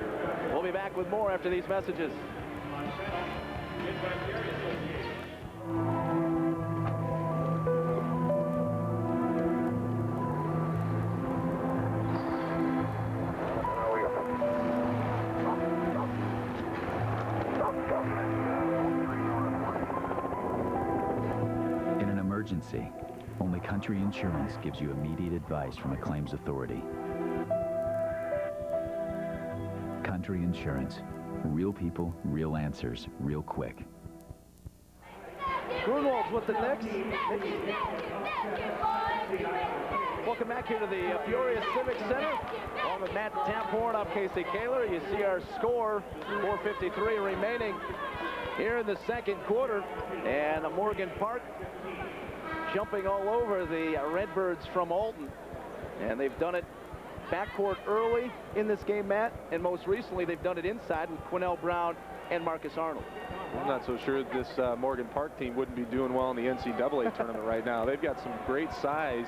We'll be back with more after these messages. In an emergency, only Country Insurance gives you immediate advice from a claims authority. Country Insurance. Real people, real answers, real quick. Grunwald's with the Knicks. Welcome back here to the Peoria Civic Center. Along with Matt Tamporn, I'm Casey Kaler. You see our score, 4:53 remaining here in the second quarter. And Morgan Park jumping all over the Redbirds from Alton. And they've done it backcourt early in this game, Matt, and most recently they've done it inside with Quinnell Brown and Marcus Arnold. I'm not so sure this Morgan Park team wouldn't be doing well in the NCAA tournament right now. They've got some great size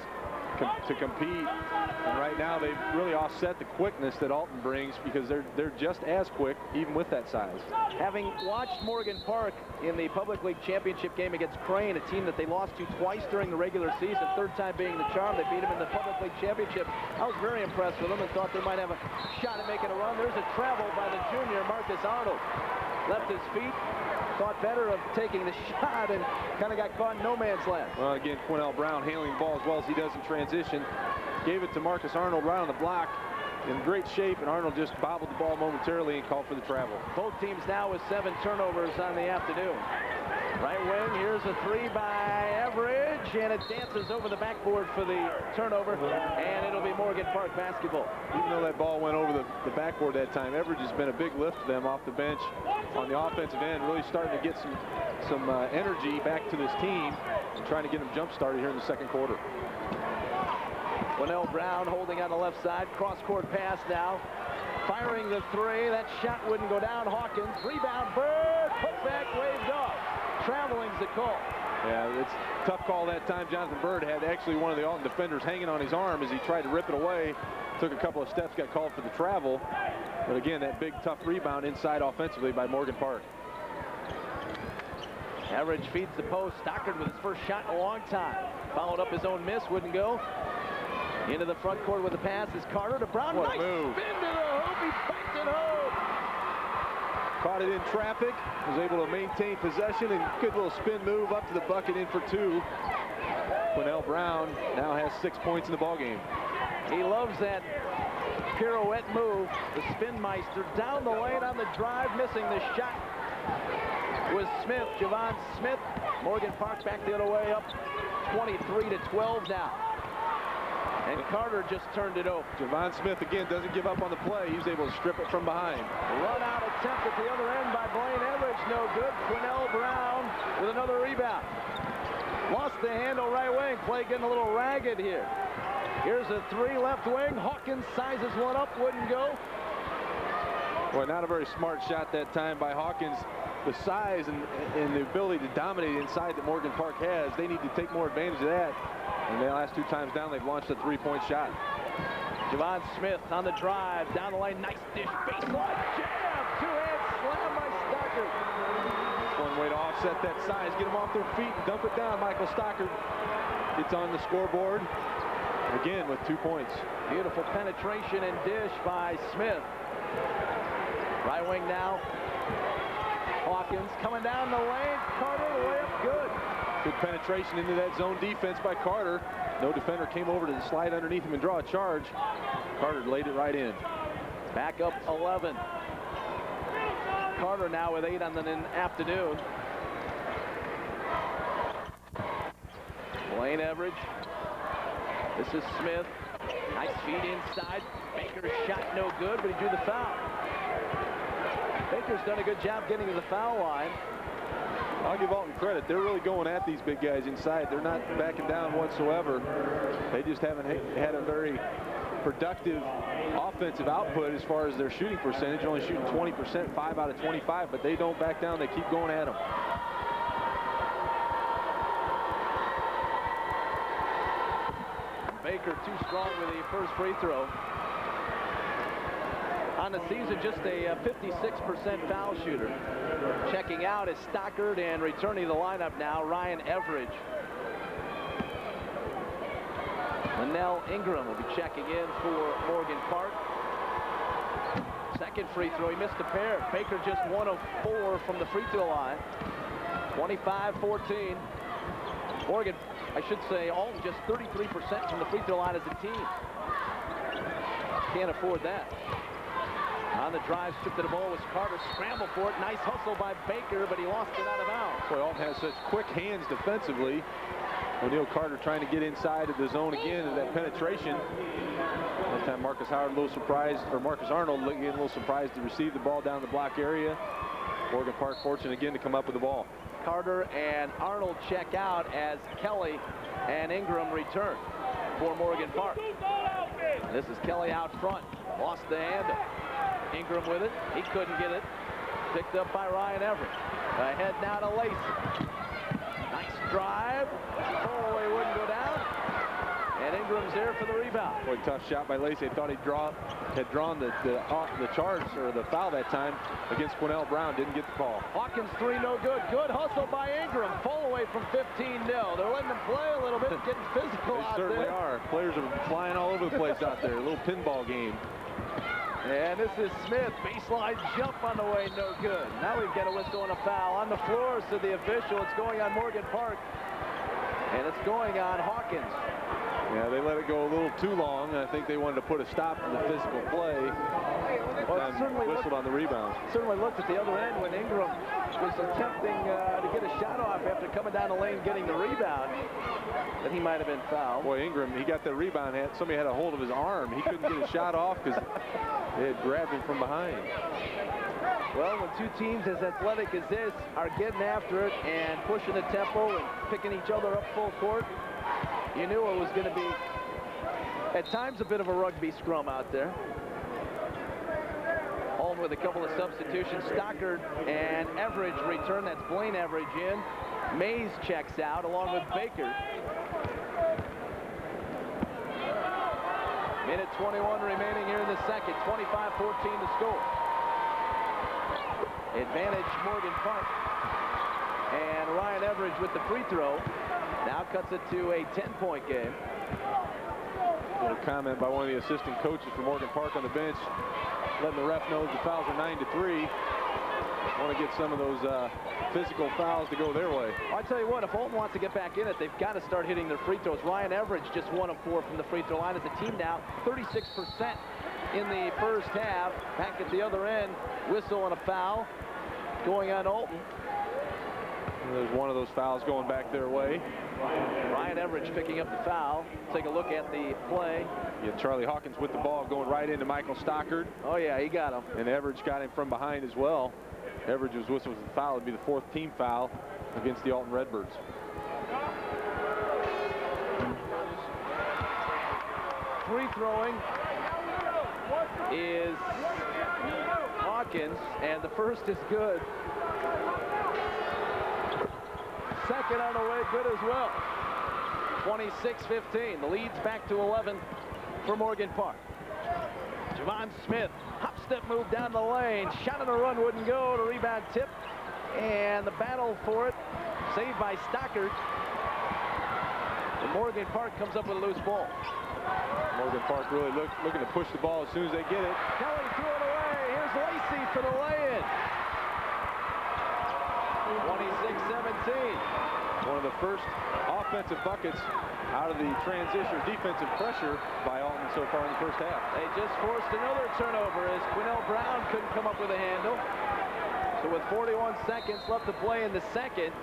to compete, and right now they've really offset the quickness that Alton brings because they're just as quick even with that size. Having watched Morgan Park in the Public League Championship game against Crane, a team that they lost to twice during the regular season, third time being the charm, they beat them in the Public League Championship. I was very impressed with them and thought they might have a shot at making a run. There's a travel by the junior, Marcus Arnold. Left his feet, thought better of taking the shot, and kind of got caught in no man's land. Well, again, Quinnell Brown handling the ball as well as he does in transition. Gave it to Marcus Arnold right on the block in great shape, and Arnold just bobbled the ball momentarily and called for the travel. Both teams now with 7 turnovers on the afternoon. Right wing, here's a 3 by Everidge, and it dances over the backboard for the turnover, and it'll be Morgan Park basketball. Even though that ball went over the backboard that time, Everidge has been a big lift to them off the bench on the offensive end, really starting to get some energy back to this team and trying to get them jump started here in the second quarter. Quinnell Brown holding on the left side, cross-court pass now, firing the 3. That shot wouldn't go down. Hawkins, rebound, Bird, putback, waved off. Traveling's the call. Yeah, it's a tough call that time. Jonathan Bird had actually one of the Alton defenders hanging on his arm as he tried to rip it away. Took a couple of steps, got called for the travel. But again, that big, tough rebound inside offensively by Morgan Park. Average feeds the post. Stockard with his first shot in a long time. Followed up his own miss, wouldn't go. Into the front court with the pass is Carter to Brown. What nice move. spin to the hoop. He backed it home. Caught it in traffic, was able to maintain possession, and good little spin move up to the bucket in for 2. Quinnell Brown now has 6 points in the ballgame. He loves that pirouette move. The spin meister down the lane on the drive, missing the shot was Smith, Javon Smith. Morgan Park back the other way, up 23-12 now. And Carter just turned it over. Javon Smith, again, doesn't give up on the play. He was able to strip it from behind. Run out attempt at the other end by Blaine Everidge. No good. Quinnell Brown with another rebound. Lost the handle right wing. Play getting a little ragged here. Here's a 3 left wing. Hawkins sizes one up. Wouldn't go. Boy, not a very smart shot that time by Hawkins. The size and the ability to dominate inside that Morgan Park has, they need to take more advantage of that. And the last 2 times down, they've launched a 3-point shot. Javon Smith on the drive, down the lane, nice dish, baseline jam, 2-hand slam by Stockard. That's one way to offset that size, get them off their feet and dump it down. Michael Stockard gets on the scoreboard again with 2 points. Beautiful penetration and dish by Smith. Right wing now. Hawkins coming down the lane. Carter, the layup, good. Good penetration into that zone defense by Carter. No defender came over to slide underneath him and draw a charge. Carter laid it right in. Back up 11. Carter now with 8 on the afternoon. Blaine Everidge This is Smith. Nice feed inside. Baker's shot no good, but he drew the foul. Baker's done a good job getting to the foul line. I'll give Alton credit. They're really going at these big guys inside. They're not backing down whatsoever. They just haven't had a very productive offensive output as far as their shooting percentage. Only shooting 20%, 5 out of 25, but they don't back down. They keep going at them. Baker too strong with the first free throw. On the season, just a 56% foul shooter. Checking out is Stockard, and returning to the lineup now, Ryan Everidge. Linnell Ingram will be checking in for Morgan Park. Second free throw, he missed a pair. Baker just 1 of 4 from the free throw line. 25-14. Morgan, I should say, Alton just 33% from the free throw line as a team. Can't afford that. On the drive, stripped to the ball was Carter. Scramble for it. Nice hustle by Baker, but he lost it out of bounds. Boy, Alton has such quick hands defensively. O'Neal Carter trying to get inside of the zone again to that penetration. That time Marcus Howard a little surprised, or Marcus Arnold getting a little surprised to receive the ball down the block area. Morgan Park fortunate again to come up with the ball. Carter and Arnold check out as Kelly and Ingram return for Morgan Park. And this is Kelly out front. Lost the handle. Ingram with it. He couldn't get it. Picked up by Ryan Everidge. Ahead now to Lacey. Nice drive. Oh, he wouldn't go down. And Ingram's there for the rebound. Boy, tough shot by Lacey. I thought he had drawn the charge or the foul that time against Quinnell Brown. Didn't get the call. Hawkins 3 no good. Good hustle by Ingram. Fall away from 15-0. They're letting them play a little bit, getting physical out there. They certainly are. Players are flying all over the place out there. A little pinball game. And this is Smith. Baseline jump on the way, no good. Now we've got a whistle and a foul on the floor, so the official. It's going on Morgan Park. And it's going on Hawkins. Yeah, they let it go a little too long. I think they wanted to put a stop to the physical play. Well, it certainly whistled on the rebound. Certainly looked at the other end when Ingram was attempting to get a shot off after coming down the lane getting the rebound, that he might have been fouled. Boy, Ingram, he got the rebound. Somebody had a hold of his arm. He couldn't get a shot off because they had grabbed him from behind. Well, when two teams as athletic as this are getting after it and pushing the tempo and picking each other up full court, you knew it was going to be, at times, a bit of a rugby scrum out there. Home with a couple of substitutions. Stockard and Everidge return. That's Blaine Everidge in. Mays checks out along with Baker. Minute 21 remaining here in the second. 25-14 to score. Advantage Morgan Park. And Ryan Everidge with the free throw now cuts it to a 10-point game. A little comment by one of the assistant coaches for Morgan Park on the bench, letting the ref know the fouls are 9-3. Want to get some of those physical fouls to go their way. I'll tell you what, if Alton wants to get back in it, they've got to start hitting their free throws. Ryan Everidge just 1 of 4 from the free throw line as a team now. 36% in the first half. Back at the other end, whistle and a foul going on Alton. There's one of those fouls going back their way. Ryan Everidge picking up the foul. Take a look at the play. Yeah, Charlie Hawkins with the ball going right into Michael Stockard. Oh, yeah, he got him. And Everidge got him from behind as well. Everidge was whistled with the foul. It would be the 4th team foul against the Alton Redbirds. Free throwing is Hawkins, and the first is good. Second on the way, good as well. 26-15. The lead's back to 11 for Morgan Park. Javon Smith, hop step move down the lane. Shot on the run wouldn't go. The rebound tip. And the battle for it, saved by Stockard. And Morgan Park comes up with a loose ball. Morgan Park really looking to push the ball as soon as they get it. Kelly threw it away. Here's Lacey for the lay-in. 26-17. One of the first offensive buckets out of the transition defensive pressure by Alton so far in the first half. They just forced another turnover as Quinnell Brown couldn't come up with a handle. So with 41 seconds left to play in the second,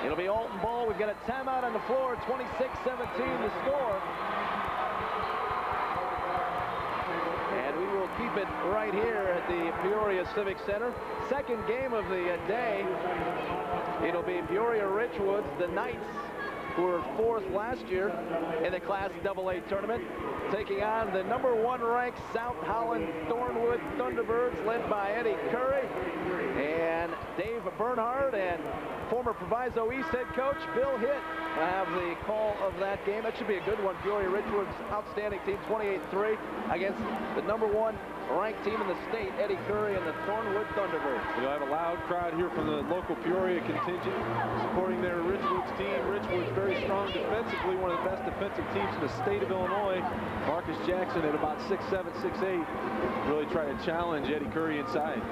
It'll be Alton ball. We've got a timeout on the floor. 26-17 the score. And we will keep it right here at the Peoria Civic Center. Second game of the day. It'll be Peoria Richwoods, the Knights, who were 4th last year in the Class AA tournament, taking on the #1 ranked South Holland Thornwood Thunderbirds, led by Eddie Curry and Dave Bernhard, and former Proviso East head coach Bill Hitt have the call of that game. That should be a good one. Peoria Richwoods, outstanding team, 28-3 against the #1 ranked team in the state, Eddie Curry and the Thornwood Thunderbirds. You'll have a loud crowd here from the local Peoria contingent supporting their Richwoods team. Richwoods very strong defensively, one of the best defensive teams in the state of Illinois. Marcus Jackson at about 6'7", 6'8", really trying to challenge Eddie Curry inside.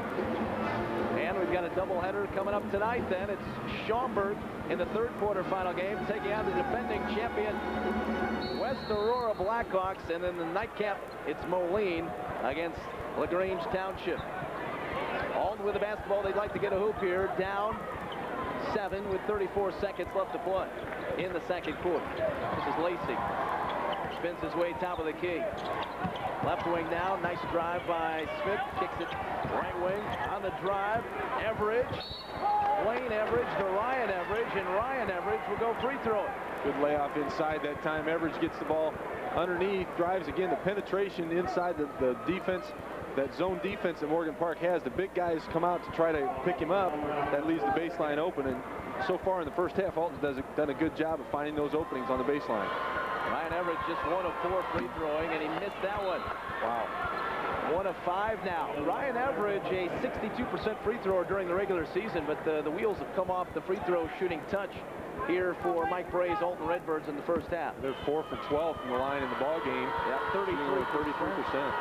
And we've got a doubleheader coming up tonight then. It's Schaumburg in the 3rd quarterfinal game, taking on the defending champion West Aurora Blackhawks. And in the nightcap, it's Moline against LaGrange Township. Alton with the basketball. They'd like to get a hoop here. Down 7 with 34 seconds left to play in the 2nd quarter. This is Lacey. Spins his way top of the key. Left wing now. Nice drive by Smith. Kicks it right wing on the drive. Everidge. Blaine Everidge to Ryan Everidge, and Ryan Everidge will go free throw it. Good layoff inside that time. Everidge gets the ball underneath, drives again. The penetration inside the defense, that zone defense that Morgan Park has. The big guys come out to try to pick him up. That leaves the baseline open. And so far in the first half, Alton's done a good job of finding those openings on the baseline. Ryan Everidge just 1 of 4 free throwing, and he missed that one. Wow. 1 of 5 now. Ryan Everidge, a 62% free thrower during the regular season, but the wheels have come off the free throw shooting touch here for Mike Bray's Alton Redbirds in the first half. They're 4 for 12 from the line in the ball game. Yeah, 33%.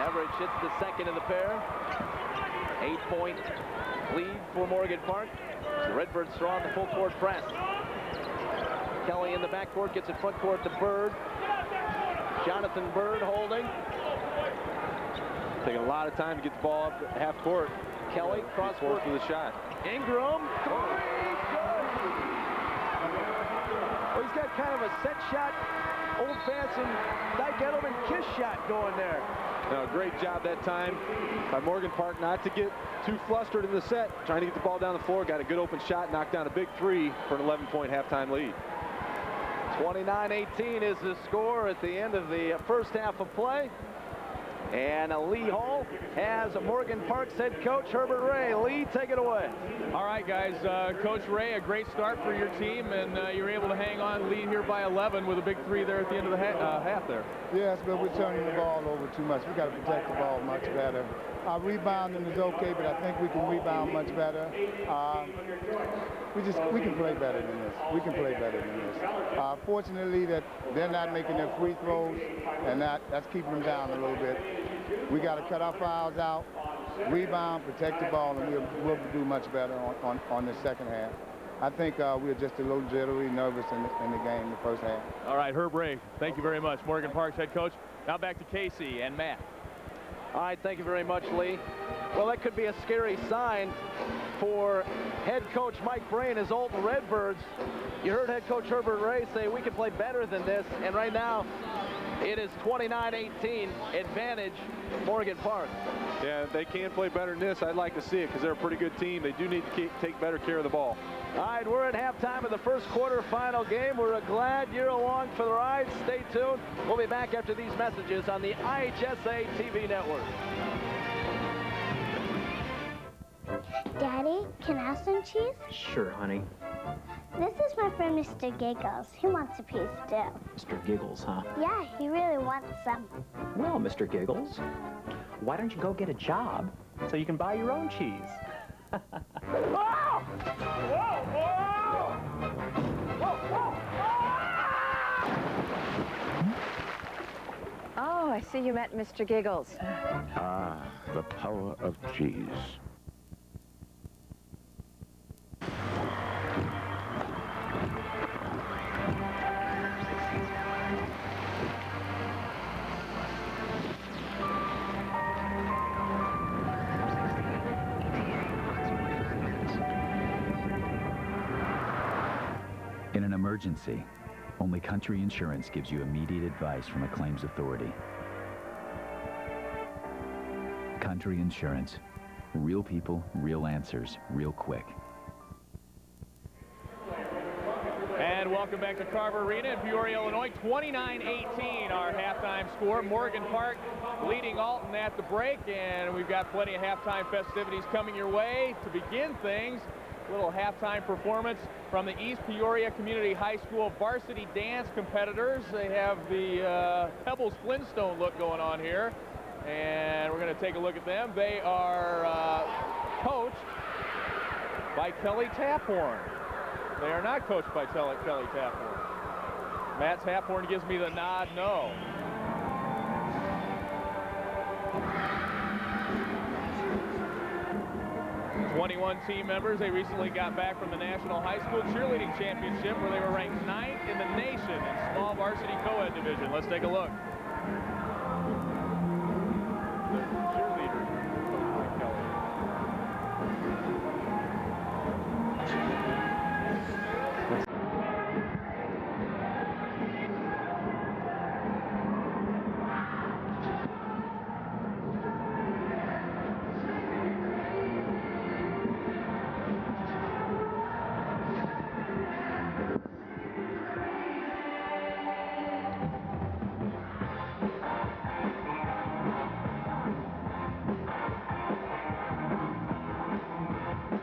Everidge hits the second of the pair. 8-point lead for Morgan Park. The Redbirds throw on the full court press. Kelly in the backcourt, gets it front court to Bird. Jonathan Bird holding. Taking a lot of time to get the ball up at half court. Kelly cross court for the shot. Ingram. Well, he's got kind of a set shot, old-fashioned Dyke Edelman kiss shot going there. No, great job that time by Morgan Park not to get too flustered in the set, trying to get the ball down the floor. Got a good open shot, knocked down a big 3 for an 11-point halftime lead. 29-18 is the score at the end of the first half of play. And Lee Hall has Morgan Park's head coach, Herbert Ray. Lee, take it away. All right, guys. Coach Ray, a great start for your team, and you're able to hang on, lead here by 11 with a big 3 there at the end of the half there. Yes, but we're turning the ball over too much. We got to protect the ball much better. Our rebounding is okay, but I think we can rebound much better. We can play better than this. We can play better than this. Fortunately, that they're not making their free throws, and that's keeping them down a little bit. We got to cut our fouls out, rebound, protect the ball, and we'll do much better on the second half. I think we were just a little jittery, nervous in the game, the first half. All right, Herb Ray, thank you very much. Morgan Park's head coach. Now back to Casey and Matt. All right, thank you very much, Lee. Well, that could be a scary sign for head coach Mike Bray and his Alton Redbirds. You heard head coach Herbert Ray say we can play better than this, and right now it is 29-18 advantage Morgan Park. Yeah, they can play better than this. I'd like to see it because they're a pretty good team. They do need to take better care of the ball. All right, we're at halftime of the first quarterfinal game. We're glad you're along for the ride. Stay tuned. We'll be back after these messages on the IHSA TV network. Daddy, can I have some cheese? Sure, honey. This is my friend Mr. Giggles. He wants a piece too. Mr. Giggles, huh? Yeah, he really wants some. Well, Mr. Giggles, why don't you go get a job so you can buy your own cheese? Whoa! Whoa! Whoa! Whoa! Whoa! Oh, I see you met Mr. Giggles. Ah, the power of cheese. emergency, only Country Insurance gives you immediate advice from a claims authority. Country Insurance. Real people, real answers, real quick. And welcome back to Carver Arena in Peoria, Illinois. 29-18 our halftime score. Morgan Park leading Alton at the break, and we've got plenty of halftime festivities coming your way. To begin things, a little halftime performance from the East Peoria Community High School varsity dance competitors. They have the Pebbles Flintstone look going on here, and we're going to take a look at them. They are coached by Kelly Taphorn. They are not coached by Kelly Taphorn. Matt Taphorn gives me the nod no. "21 team members. They recently got back from the National High School Cheerleading Championship, where they were ranked 9th in the nation in small varsity co-ed division. Let's take a look. The cheerleader, coached by Kelly.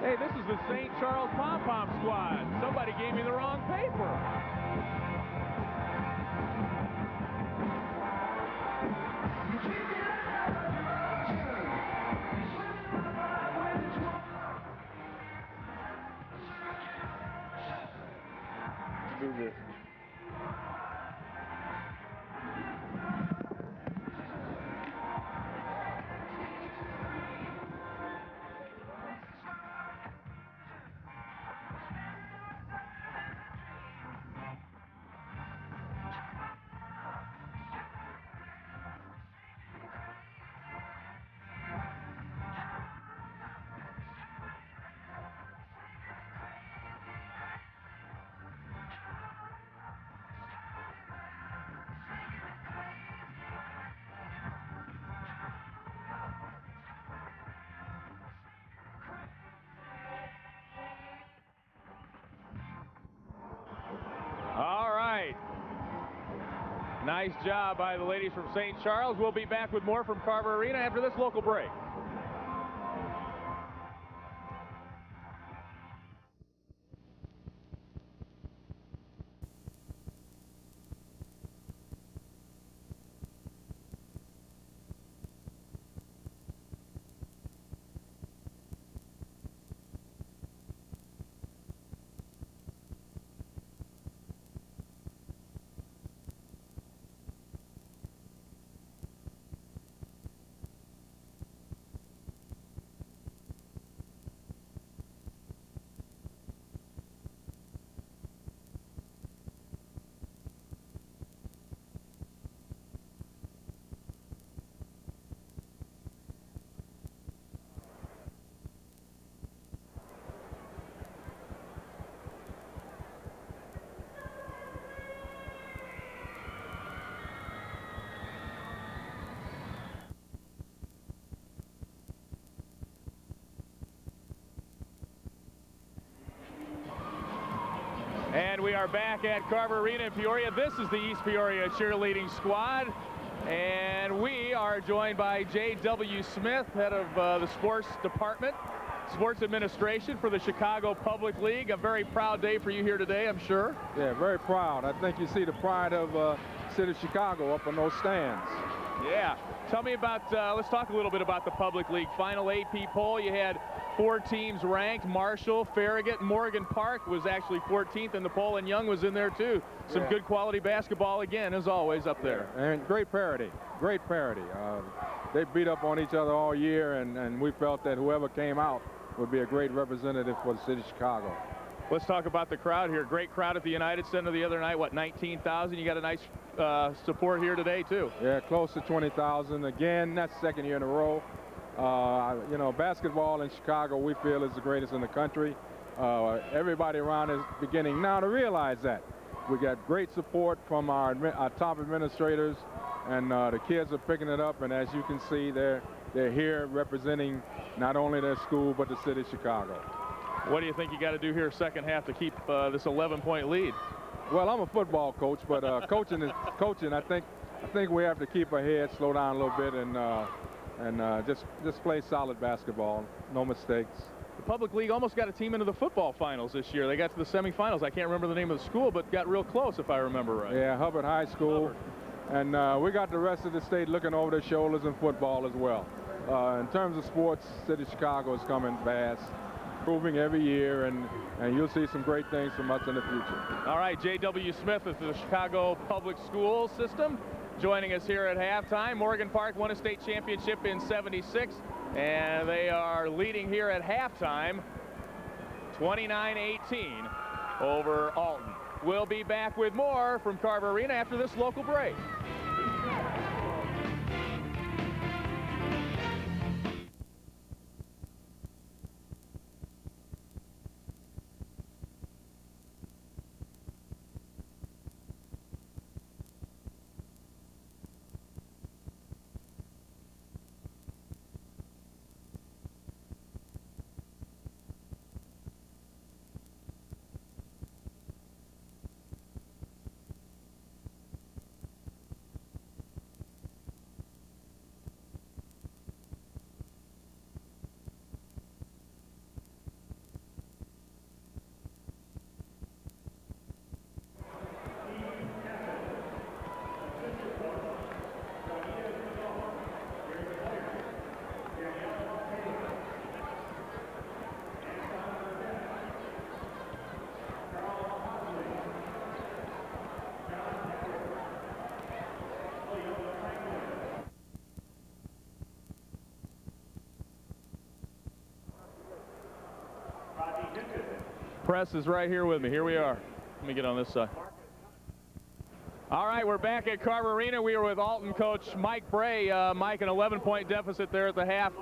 Hey, this is the St. Charles Pom-Pom Squad. Somebody gave me the wrong paper. Do this. All right. Nice job by the ladies from St. Charles. We'll be back with more from Carver Arena after this local break. And we are back at Carver Arena in Peoria. This is the East Peoria cheerleading squad. And we are joined by J.W. Smith, head of the sports department, sports administration for the Chicago Public League. A very proud day for you here today, I'm sure. Yeah, very proud. I think you see the pride of City of Chicago up in those stands. Yeah. Tell me about, let's talk a little bit about the Public League final AP poll. You had 4 teams ranked. Marshall, Farragut, Morgan Park was actually 14th in the poll, and Young was in there too. Some good quality basketball again, as always, up there. And great parity, great parity. They beat up on each other all year, and we felt that whoever came out would be a great representative for the City of Chicago. Let's talk about the crowd here. Great crowd at the United Center the other night. What, 19,000? You got a nice support here today, too. Yeah, close to 20,000. Again, that's second year in a row. You know, basketball in Chicago, we feel, is the greatest in the country. everybody around is beginning now to realize that. We got great support from our top administrators, and the kids are picking it up. And as you can see, they're here representing not only their school but the city of Chicago. What do you think you got to do here second half to keep this 11-point lead? Well, I'm a football coach, but coaching is coaching. I think we have to keep our heads, slow down a little bit, and just play solid basketball, no mistakes. The Public League almost got a team into the football finals this year. They got to the semifinals. I can't remember the name of the school, but got real close, if I remember right. Yeah, Hubbard High School. Hubbard. And we got the rest of the state looking over their shoulders in football as well. In terms of sports, City of Chicago is coming fast, improving every year, and you'll see some great things from us in the future. All right, J.W. Smith of the Chicago Public School System joining us here at halftime. Morgan Park won a state championship in '76, and they are leading here at halftime 29-18 over Alton. We'll be back with more from Carver Arena after this local break. Press is right here with me. Here we are. Let me get on this side. All right, we're back at Carver Arena. We are with Alton coach Mike Bray. Mike, an 11-point deficit there at the half.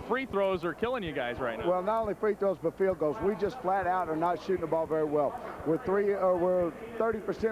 Free throws are killing you guys right now. Well, not only free throws, but field goals. We just flat out are not shooting the ball very well. We're 30%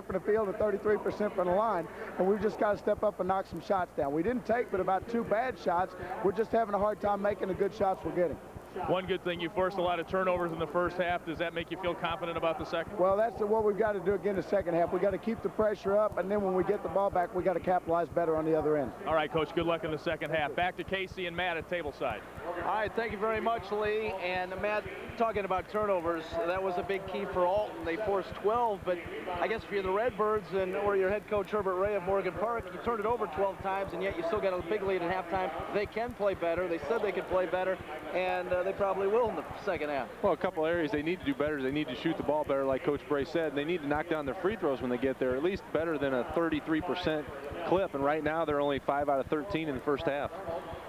from the field and 33% from the line, and we've just got to step up and knock some shots down. We didn't take but about 2 bad shots. We're just having a hard time making the good shots we're getting. One good thing, you forced a lot of turnovers in the first half. Does that make you feel confident about the second? Well, that's what we've got to do again the second half. We've got to keep the pressure up, and then when we get the ball back, we've got to capitalize better on the other end. All right, Coach, good luck in the second half. Back to Casey and Matt at tableside. All right, thank you very much, Lee. And Matt, talking about turnovers, that was a big key for Alton. They forced 12, but I guess if you're the Redbirds or your head coach Herbert Ray of Morgan Park, you turned it over 12 times, and yet you still got a big lead at halftime. They can play better. They said they could play better, and they probably will in the second half. Well, a couple areas they need to do better. They need to shoot the ball better, like Coach Bray said. And they need to knock down their free throws when they get there, at least better than a 33% clip. And right now, they're only 5 out of 13 in the first half.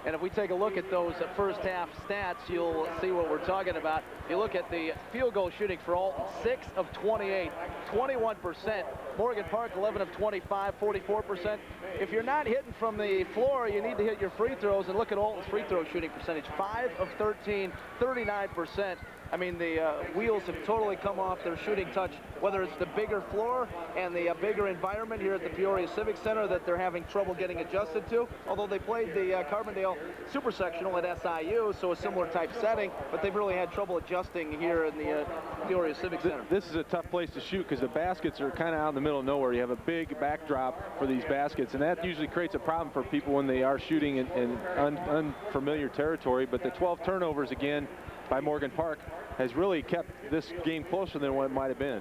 And if we take a look at those first half stats, you'll see what we're talking about. You look at the field goal shooting for Alton, 6 of 28, 21%. Morgan Park, 11 of 25, 44%. If you're not hitting from the floor, you need to hit your free throws, and look at Alton's free throw shooting percentage, 5 of 13, 39%. I mean, the wheels have totally come off their shooting touch, whether it's the bigger floor and the bigger environment here at the Peoria Civic Center that they're having trouble getting adjusted to. Although they played the Carbondale Super Sectional at SIU, so a similar type setting, but they've really had trouble adjusting here in the Peoria Civic Center. This is a tough place to shoot because the baskets are kind of out in the middle of nowhere. You have a big backdrop for these baskets, and that usually creates a problem for people when they are shooting in unfamiliar territory. But the 12 turnovers again by Morgan Park has really kept this game closer than what it might have been.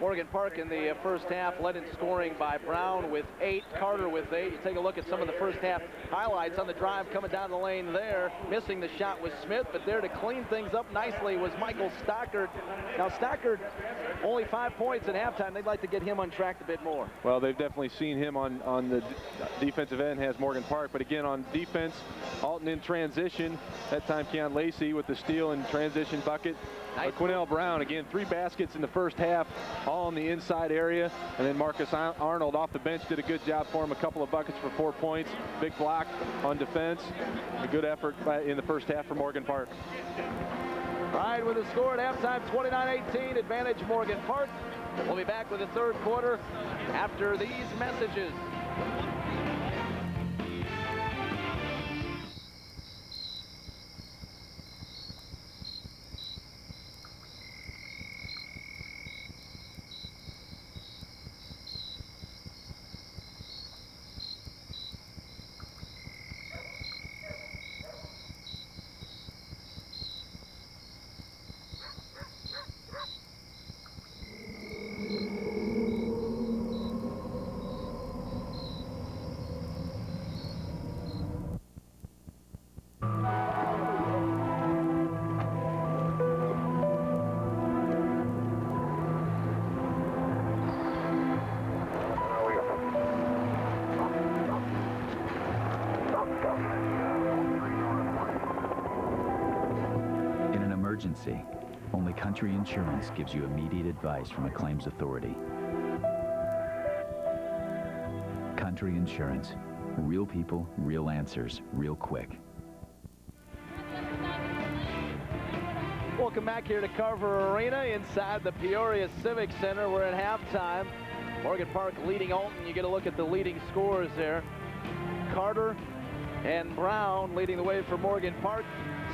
Morgan Park in the first half led in scoring by Brown with 8, Carter with 8. You take a look at some of the first half highlights on the drive coming down the lane there. Missing the shot was Smith, but there to clean things up nicely was Michael Stockard. Now Stockard, only 5 points at halftime. They'd like to get him on track a bit more. Well, they've definitely seen him on the defensive end, has Morgan Park. But again, on defense, Alton in transition. That time Keon Lacey with the steal and transition bucket. Nice. Quinnell Brown, again, 3 baskets in the first half, all in the inside area. And then Marcus Arnold off the bench did a good job for him, a couple of buckets for 4 points. Big block on defense. A good effort in the first half for Morgan Park. Right with the score at halftime, 29-18, advantage Morgan Park. We'll be back with the third quarter after these messages. Emergency. Only Country Insurance gives you immediate advice from a claims authority. Country Insurance. Real people, real answers, real quick. Welcome back here to Carver Arena inside the Peoria Civic Center. We're at halftime. Morgan Park leading Alton. You get a look at the leading scores there. Carter and Brown leading the way for Morgan Park.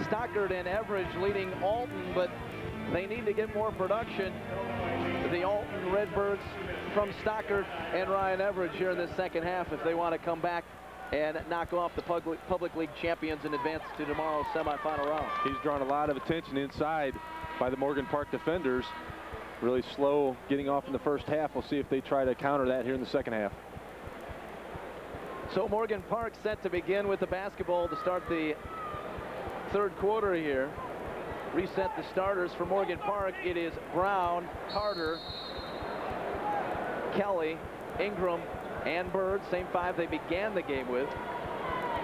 Stockard and Everidge leading Alton, but they need to get more production. The Alton Redbirds from Stockard and Ryan Everidge here in this second half if they want to come back and knock off the Public League champions and advance to tomorrow's semifinal round. He's drawn a lot of attention inside by the Morgan Park defenders. Really slow getting off in the first half. We'll see if they try to counter that here in the second half. So Morgan Park set to begin with the basketball to start the third quarter here. Reset the starters for Morgan Park. It is Brown, Carter, Kelly, Ingram, and Bird. Same five they began the game with.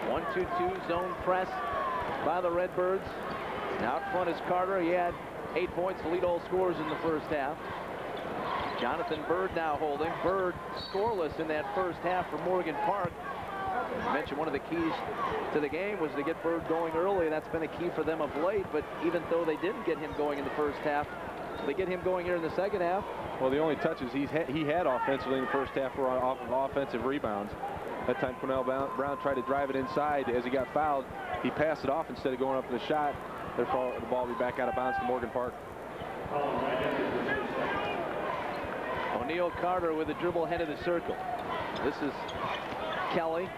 1-2-2 zone press by the Redbirds. Out front is Carter. He had 8 points to lead all scorers in the first half. Jonathan Bird now holding. Bird scoreless in that first half for Morgan Park. I mentioned one of the keys to the game was to get Bird going early. That's been a key for them of late, but even though they didn't get him going in the first half, they get him going here in the second half. Well, the only touches he had offensively in the first half were off of offensive rebounds. That time Cornell Brown tried to drive it inside. As he got fouled, he passed it off instead of going up for the shot. Therefore, the ball will be back out of bounds to Morgan Park. O'Neal Carter with a dribble head of the circle. This is Kelly.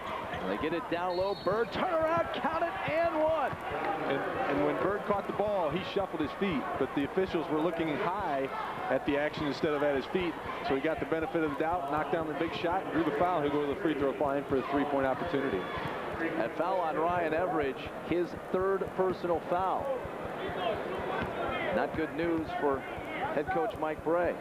They get it down low. Bird, turn around, count it, and one. And when Bird caught the ball, he shuffled his feet, but the officials were looking high at the action instead of at his feet. So he got the benefit of the doubt, knocked down the big shot, and drew the foul. He'll go to the free throw line for a three-point opportunity. That foul on Ryan Everidge, his third personal foul. Not good news for head coach Mike Bray.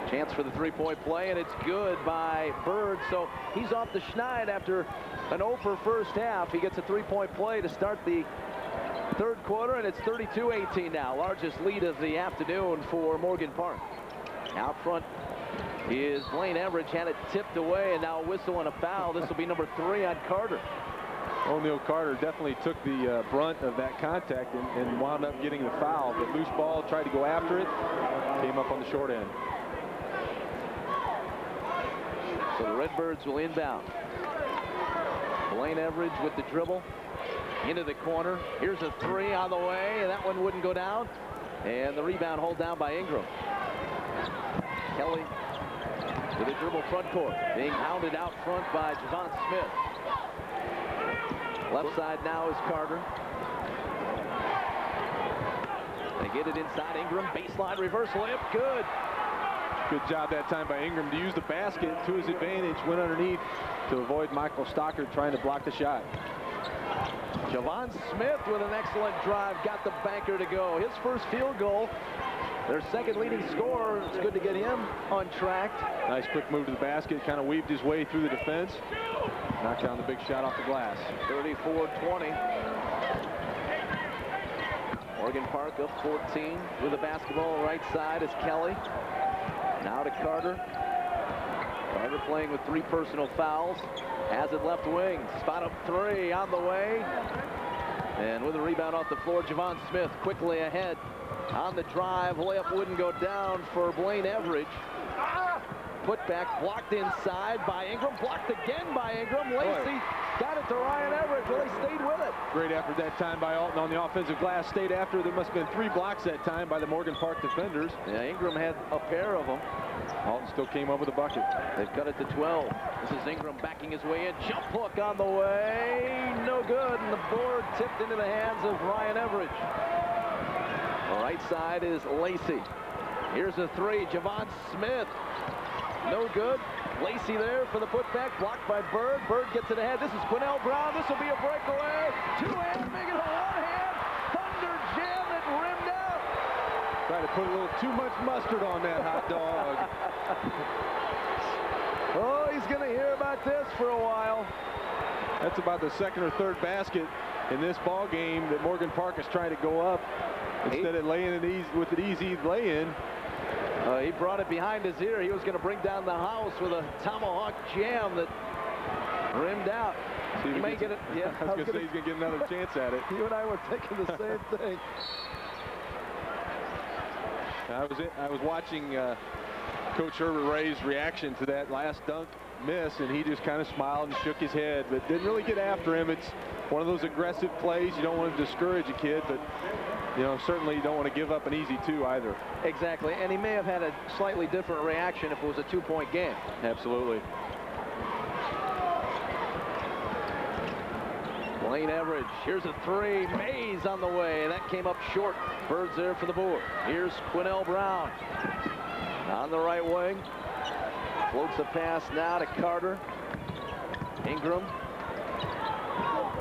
Chance for the three-point play, and it's good by Bird. So he's off the schneid after an 0 for first half. He gets a three-point play to start the third quarter, and it's 32-18 now. Largest lead of the afternoon for Morgan Park. Out front is Blaine Everidge, had it tipped away, and now a whistle and a foul. This will be number 3 on Carter. O'Neal Carter definitely took the brunt of that contact and wound up getting the foul. But loose ball, tried to go after it, came up on the short end. So the Redbirds will inbound. Blaine Everidge with the dribble into the corner. Here's a three on the way, and that one wouldn't go down. And the rebound hold down by Ingram. Kelly to the dribble front court, being hounded out front by Javon Smith. Left side now is Carter. They get it inside Ingram. Baseline reverse layup. Good. Good job that time by Ingram to use the basket to his advantage. Went underneath to avoid Michael Stockard trying to block the shot. Javon Smith with an excellent drive. Got the banker to go. His first field goal. Their second leading scorer. It's good to get him on track. Nice quick move to the basket. Kind of weaved his way through the defense. Knocked down the big shot off the glass. 34-20. Morgan Park up 14 with the basketball. Right side is Kelly. Now to Carter. Carter playing with 3 personal fouls. Has it left wing. Spot up 3 on the way. And with a rebound off the floor, Javon Smith quickly ahead on the drive. Layup wouldn't go down for Blaine Everidge. Put back blocked inside by Ingram. Blocked again by Ingram. Lacey got it to Ryan Everidge. Well, they stayed with it. Great effort that time by Alton on the offensive glass. Stayed after. There must have been 3 blocks that time by the Morgan Park defenders. Yeah, Ingram had a pair of them. Alton still came up with a bucket. They've cut it to 12. This is Ingram backing his way in. Jump hook on the way. No good. And the board tipped into the hands of Ryan Everidge. The right side is Lacey. Here's a 3. Javon Smith. No good. Lacey there for the putback. Blocked by Bird. Bird gets it ahead. This is Quinnell Brown. This will be a breakaway. 2-hand, make it a 1-hand. Thunder jam that rimmed out. Try to put a little too much mustard on that hot dog. Oh, he's going to hear about this for a while. That's about the 2nd or 3rd basket in this ball game that Morgan Park is trying to go up instead of laying it easy with an easy lay-in. He brought it behind his ear. He was going to bring down the house with a tomahawk jam that rimmed out. See if he may get it. Yeah, I was going to say he's going to get another chance at it. You and I were thinking the same thing. I was watching Coach Herbert Ray's reaction to that last dunk miss, and he just kind of smiled and shook his head, but didn't really get after him. It's one of those aggressive plays. You don't want to discourage a kid, but certainly you don't want to give up an easy 2 either. Exactly, and he may have had a slightly different reaction if it was a 2-point game. Absolutely. Blaine Everidge, here's a 3. Mays on the way. That came up short. Bird's there for the board. Here's Quinnell Brown on the right wing. Floats a pass now to Carter.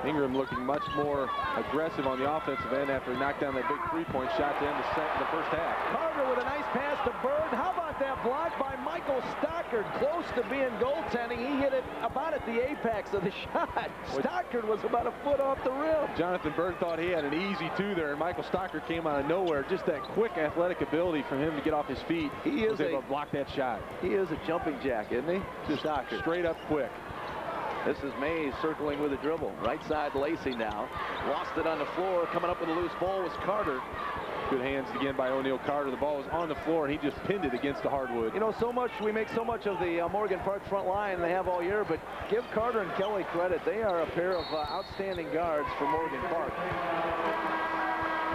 Ingram looking much more aggressive on the offensive end after he knocked down that big 3-point shot to end the first half. Carter with a nice pass to Bird. How about that block by Michael Stockard? Close to being goaltending. He hit it about at the apex of the shot. Stockard was about a foot off the rim. Jonathan Bird thought he had an easy 2 there, and Michael Stockard came out of nowhere. Just that quick athletic ability from him to get off his feet. He was able to block that shot. He is a jumping jack, isn't he? Just Stockard. Straight up quick. This is Mays circling with a dribble. Right side Lacey now. Lost it on the floor. Coming up with a loose ball was Carter. Good hands again by O'Neal Carter. The ball was on the floor, and he just pinned it against the hardwood. You know, we make so much of the Morgan Park front line they have all year, but give Carter and Kelly credit. They are a pair of outstanding guards for Morgan Park.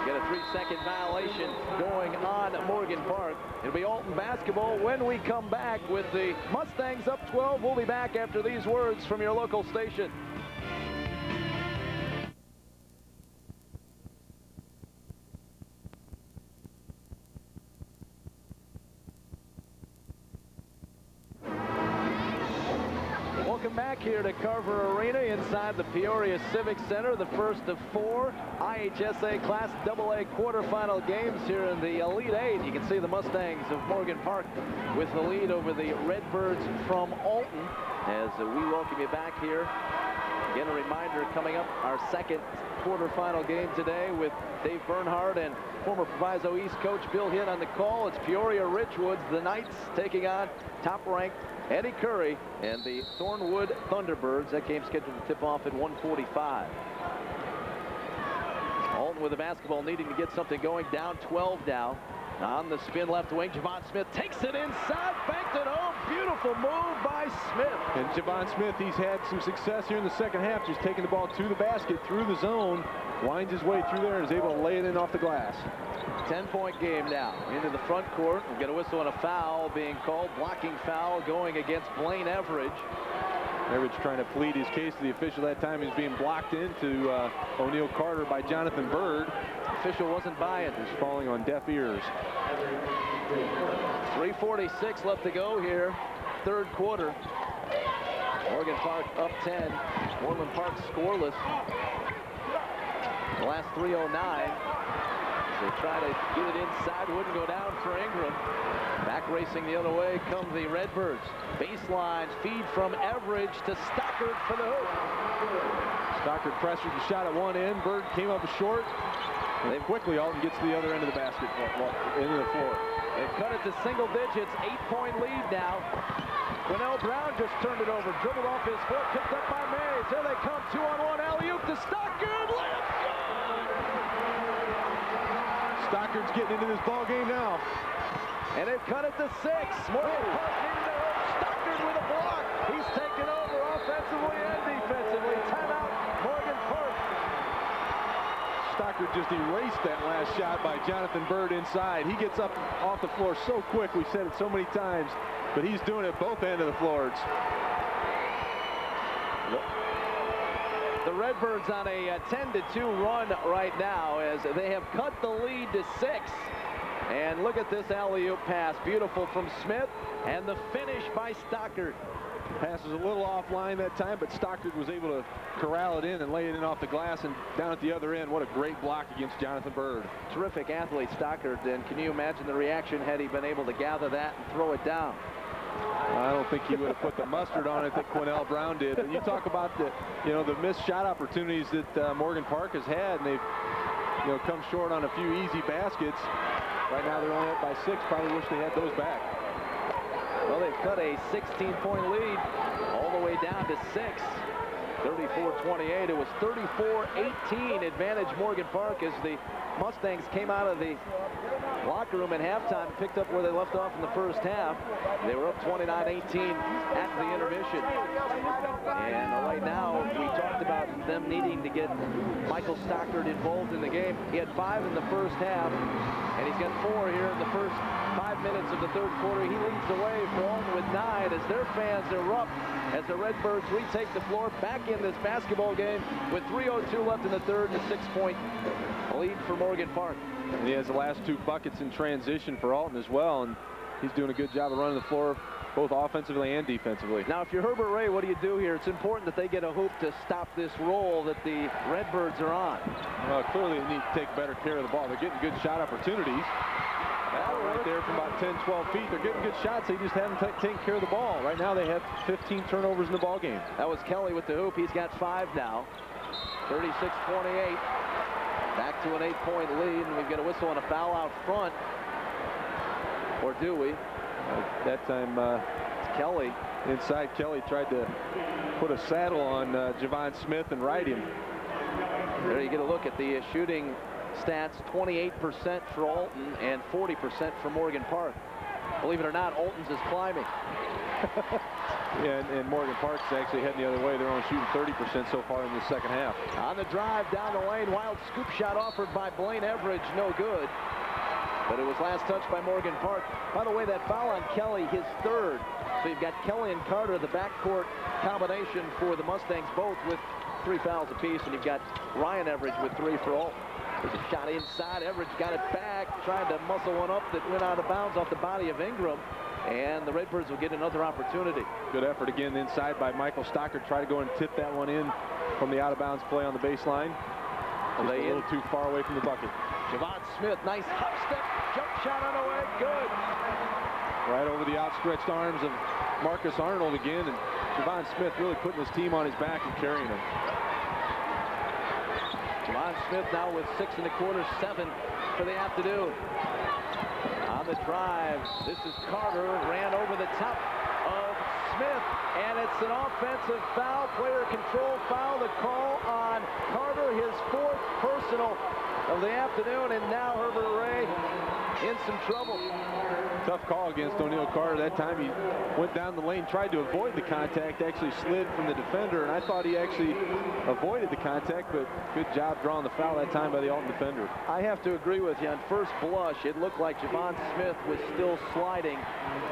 Get a 3-second violation going on at Morgan Park. It'll be Alton basketball when we come back with the Mustangs up 12. We'll be back after these words from your local station. Welcome back here to Carver Arena inside the Peoria Civic Center, the first of 4 IHSA Class AA quarterfinal games here in the Elite 8. You can see the Mustangs of Morgan Park with the lead over the Redbirds from Alton as we welcome you back here. Again, a reminder coming up, our second quarterfinal game today with Dave Bernhardt and former Proviso East coach Bill Hitt on the call. It's Peoria Richwoods, the Knights, taking on top-ranked Eddie Curry and the Thornwood Thunderbirds. That game scheduled to tip off at 1:45. Alton with the basketball needing to get something going, down 12 now. On the spin left wing, Javon Smith takes it inside, banked it home. Beautiful move by Smith. And Javon Smith, he's had some success here in the second half, just taking the ball to the basket, through the zone, winds his way through there and is able to lay it in off the glass. 10-point game now. Into the front court. We've got a whistle and a foul being called. Blocking foul going against Blaine Everidge. Everidge trying to plead his case to the official that time. He's being blocked into O'Neal Carter by Jonathan Bird. Official wasn't buying. He's falling on deaf ears. 3:46 left to go here. Third quarter. Morgan Park up 10. Moreland Park scoreless. The last 3:09. They try to get it inside. Wouldn't go down for Ingram. Back racing the other way come the Redbirds. Baseline feed from Everidge to Stockard for the hoop. Stockard pressured the shot at one end. Bird came up short. And quickly Alton gets to the other end of the basket, into the floor. They've cut it to single digits. 8-point lead now. Quinnell Brown just turned it over, dribbled off his foot, picked up by Mays. Here they come, 2-on-1 alley-oop to Stockard. Layup good! Stockard's getting into this ball game now. And they've cut it to 6. Morgan Park needing their own. Stockard with a block. He's taken over offensively and defensively. Timeout, Morgan Park. Stockard just erased that last shot by Jonathan Bird inside. He gets up off the floor so quick. We've said it so many times, but he's doing it both ends of the floors. The Redbirds on a 10-2 run right now as they have cut the lead to 6. And look at this alley-oop pass. Beautiful from Smith, and the finish by Stockard. Pass was a little offline that time, but Stockard was able to corral it in and lay it in off the glass and down at the other end. What a great block against Jonathan Bird. Terrific athlete, Stockard. And can you imagine the reaction had he been able to gather that and throw it down? I don't think he would have put the mustard on it that Quinnell Brown did. But you talk about the missed shot opportunities that Morgan Park has had, and they've come short on a few easy baskets. Right now they're only up by 6. Probably wish they had those back. Well, they've cut a 16-point lead all the way down to 6. 34-28. It was 34-18 advantage Morgan Park as the Mustangs came out of the locker room at halftime and picked up where they left off in the first half. They were up 29-18 at the intermission. And right now, we talked about them needing to get Michael Stockard involved in the game. He had 5 in the first half, and he's got 4 here in the first 5 minutes of the third quarter. He leads the way for Alton with 9 as their fans erupt as the Redbirds retake the floor back in this basketball game with 3:02 left in the third and a 6-point lead for Morgan Park. And he has the last 2 buckets in transition for Alton as well, and he's doing a good job of running the floor both offensively and defensively. Now, if you're Herbert Ray, what do you do here? It's important that they get a hoop to stop this roll that the Redbirds are on. Well, clearly they need to take better care of the ball. They're getting good shot opportunities. Right there from about 10, 12 feet. They're getting good shots. They just haven't taken care of the ball. Right now they have 15 turnovers in the ball game. That was Kelly with the hoop. He's got 5 now. 36-28. Back to an 8-point lead, and we've got a whistle and a foul out front. Or do we? That time it's Kelly. Inside, Kelly tried to put a saddle on Javon Smith and ride him. There you get a look at the shooting stats. 28% for Alton and 40% for Morgan Park. Believe it or not, Alton's is climbing. Yeah, and Morgan Park's actually heading the other way. They're only shooting 30% so far in the second half. On the drive down the lane, wild scoop shot offered by Blaine Everidge, no good. But it was last touched by Morgan Park. By the way, that foul on Kelly, his 3rd. So you've got Kelly and Carter, the backcourt combination for the Mustangs, both with 3 fouls apiece, and you've got Ryan Everidge with 3 for Alton. There's a shot inside. Everidge got it back, tried to muscle one up that went out of bounds off the body of Ingram. And the Redbirds will get another opportunity. Good effort again inside by Michael Stockard. Try to go and tip that one in from the out-of-bounds play on the baseline. Just a little too far away from the bucket. Javon Smith, nice hop step, jump shot on the way, good. Right over the outstretched arms of Marcus Arnold again, and Javon Smith really putting his team on his back and carrying him. Javon Smith now with 6 1/4, 7 for the afternoon. On the drive, this is Carter, ran over the top of Smith, and it's an offensive foul, player control foul. The call on Carter, his 4th personal of the afternoon, and now Herbert Ray in some trouble. Tough call against O'Neal Carter. That time he went down the lane, tried to avoid the contact, actually slid from the defender, and I thought he actually avoided the contact, but good job drawing the foul that time by the Alton defender. I have to agree with you. On first blush, it looked like Javon Smith was still sliding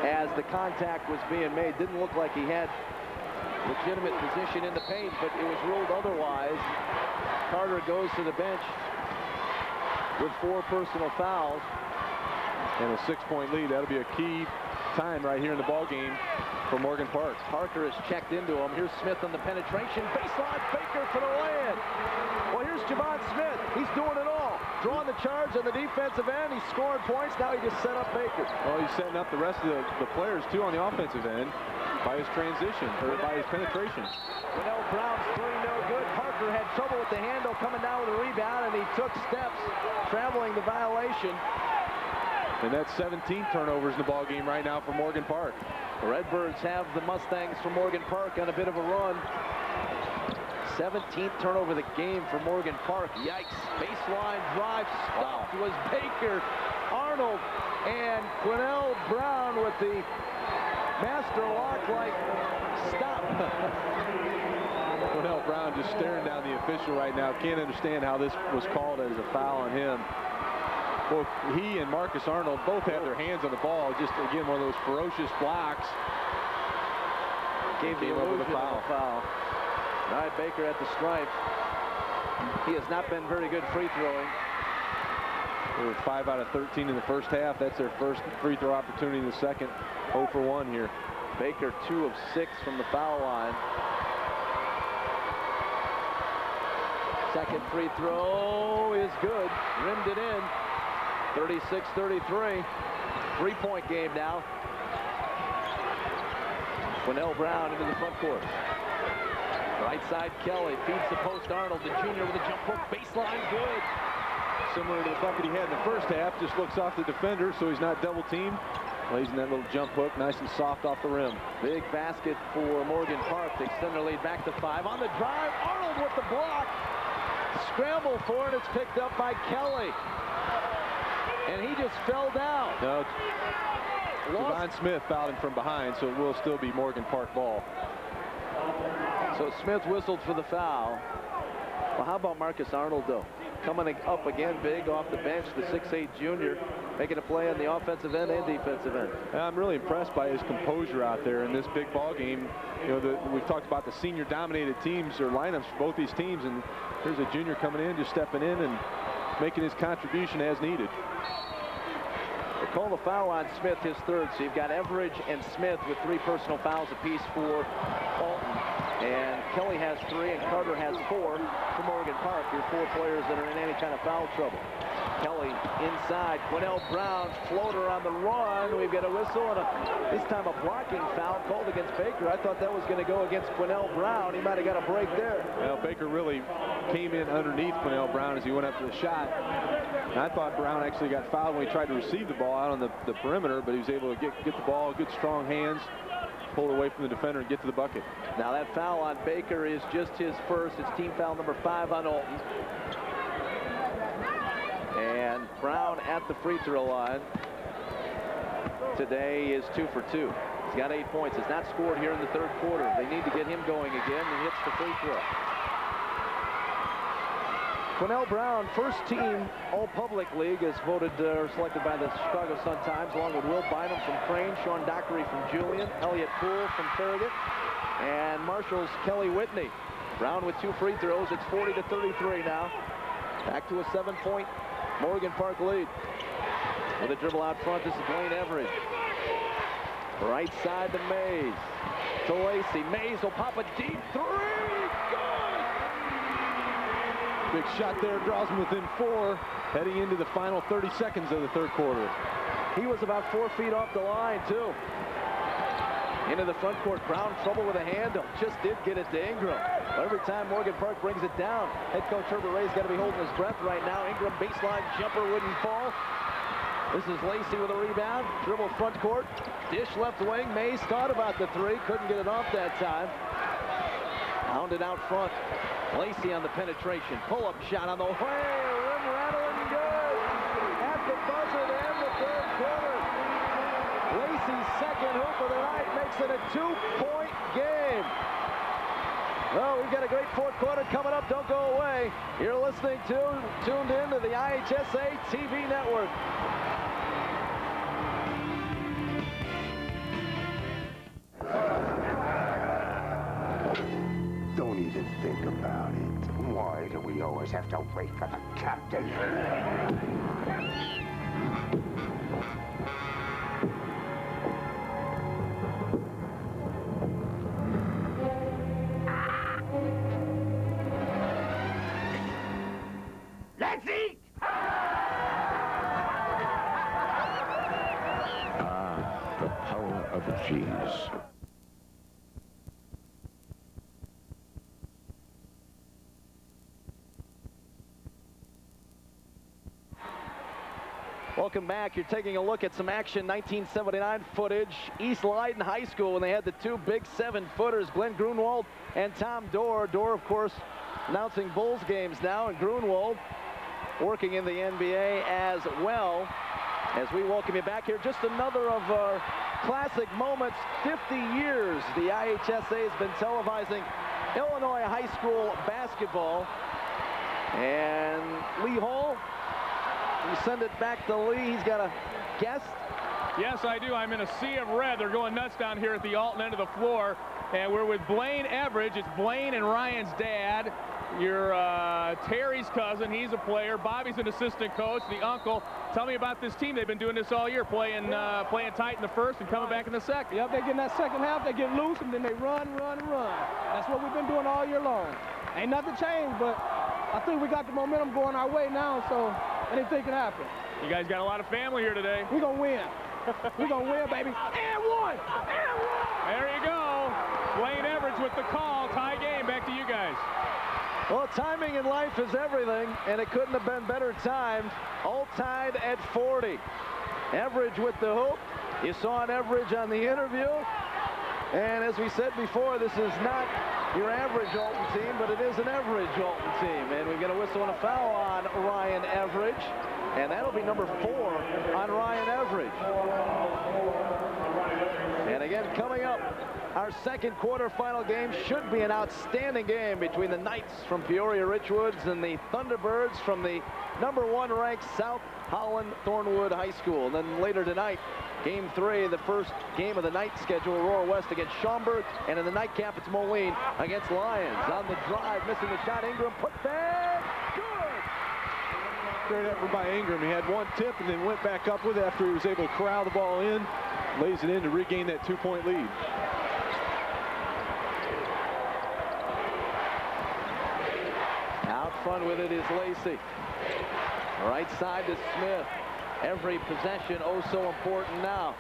as the contact was being made. Didn't look like he had legitimate position in the paint, but it was ruled otherwise. Carter goes to the bench with 4 personal fouls. And a 6-point lead. That'll be a key time right here in the ball game for Morgan Park. Parker has checked into him. Here's Smith on the penetration. Baseline, Baker for the lay-in. Well, here's Javon Smith. He's doing it all. Drawing the charge on the defensive end. He's scoring points. Now he just set up Baker. Well, he's setting up the rest of the players, too, on the offensive end by his transition, or by his penetration. Quinnell Brown's 3 no good. Parker had trouble with the handle, coming down with a rebound, and he took steps, traveling the violation. And that's 17 turnovers in the ball game right now for Morgan Park. The Redbirds have the Mustangs from Morgan Park on a bit of a run. 17th turnover of the game for Morgan Park. Yikes. Baseline drive stopped was Baker, Arnold, and Quinnell Brown with the master lock-like stop. Quinnell Brown just staring down the official right now. Can't understand how this was called as a foul on him. Both he and Marcus Arnold both have their hands on the ball. Just, again, one of those ferocious blocks. Gave the illusion of a foul. All right, Baker at the stripe. He has not been very good free throwing. They were 5 out of 13 in the first half. That's their first free throw opportunity in the second. 0 for 1 here. Baker 2 of 6 from the foul line. Second free throw is good. Rimmed it in. 36-33. 3-point game now. Quinnell Brown into the front court. Right side Kelly feeds the post. Arnold, the junior, with a jump hook. Baseline good. Similar to the bucket he had in the first half. Just looks off the defender, so he's not double teamed. Lays in that little jump hook, nice and soft off the rim. Big basket for Morgan Park to extend their lead back to 5. On the drive, Arnold with the block. Scramble for it. It's picked up by Kelly. And he just fell down. No, Devon Smith fouled him from behind, so it will still be Morgan Park ball. So Smith whistled for the foul. Well, how about Marcus Arnold, though? Coming up again big off the bench, the 6'8 junior, making a play on the offensive end and defensive end. I'm really impressed by his composure out there in this big ball game. You know, we've talked about the senior-dominated teams or lineups for both these teams, and here's a junior coming in, just stepping in and making his contribution as needed. They call the foul on Smith, his third. So you've got Everidge and Smith with 3 personal fouls apiece for Alton. And Kelly has 3 and Carter has 4 for Morgan Park. Your 4 players that are in any kind of foul trouble. Kelly inside. Quinnell Brown, floater on the run. We've got a whistle and this time a blocking foul called against Baker. I thought that was going to go against Quinnell Brown. He might have got a break there. Well, Baker really came in underneath Quinnell Brown as he went up to the shot. And I thought Brown actually got fouled when he tried to receive the ball out on the perimeter, but he was able to get the ball, good strong hands, pull it away from the defender and get to the bucket. Now that foul on Baker is just his first. It's team foul number 5 on Alton. And Brown at the free throw line today is 2 for 2. He's got 8 points. Has not scored here in the third quarter. They need to get him going again. He hits the free throw. Quinnell Brown, first team All-Public League, is voted or selected by the Chicago Sun-Times, along with Will Bynum from Crane, Sean Dockery from Julian, Elliott Poole from Farragut, and Marshall's Kelly Whitney. Brown with 2 free throws. It's 40-33 now. Back to a 7-point Morgan Park lead. With a dribble out front, this is Blaine Everidge. Right side to Mays. To Lacey. Mays will pop a deep 3. Big shot there, draws him within 4, heading into the final 30 seconds of the third quarter. He was about 4 feet off the line, too. Into the front court. Brown trouble with a handle. Just did get it to Ingram. Every time Morgan Park brings it down, head coach Herbert Ray's got to be holding his breath right now. Ingram baseline jumper wouldn't fall. This is Lacey with a rebound. Dribble front court. Dish left wing. Mays thought about the 3. Couldn't get it off that time. Hounded out front. Lacey on the penetration. Pull-up shot on the way. Rim rattling good. At the buzzer to end the third quarter. Lacey's second hoop of the night makes it a 2-point game. Well, we've got a great fourth quarter coming up. Don't go away. You're listening to, tuned in to the IHSA TV network. Don't even think about it. Why do we always have to wait for the captain? Let's eat! Ah, the power of a cheese. Welcome back. You're taking a look at some action, 1979 footage. East Leiden High School when they had the two big 7-footers, Glenn Grunwald and Tom Dorr. Dorr, of course, announcing Bulls games now, and Grunwald working in the NBA as well. As we welcome you back here, just another of our classic moments. 50 years the IHSA has been televising Illinois high school basketball. And Lee Hall, we send it back to Lee. He's got a guest. Yes, I do. I'm in a sea of red. They're going nuts down here at the Alton end of the floor. And we're with Blaine Everidge. It's Blaine and Ryan's dad. You're Terry's cousin. He's a player. Bobby's an assistant coach, the uncle. Tell me about this team. They've been doing this all year, playing tight in the first and coming back in the second. Yep, they get in that second half, they get loose, and then they run. That's what we've been doing all year long. Ain't nothing changed, but I think we got the momentum going our way now, so anything can happen. You guys got a lot of family here today. We're going to win. We're going to win, baby. And one! And one! There you go. Blaine Everidge with the call. Tie game. Back to you guys. Well, timing in life is everything, and it couldn't have been better timed. All tied at 40. Everidge with the hoop. You saw an Everidge on the interview. And as we said before, this is not your average Alton team, but it is an Everidge Alton team. And we've got a whistle and a foul on Ryan Everidge. And that'll be number 4 on Ryan Everidge. And again, coming up, our second quarterfinal game should be an outstanding game between the Knights from Peoria Richwoods and the Thunderbirds from the #1 ranked South Holland Thornwood High School. And then later tonight, Game 3, the first game of the night schedule, Aurora West against Schaumburg. And in the nightcap, it's Moline against Lions. On the drive, missing the shot, Ingram put back. Good! Great effort by Ingram. He had one tip and then went back up with it after he was able to corral the ball in. Lays it in to regain that 2-point lead. Out front with it is Lacey. Right side to Smith. Every possession oh so important now.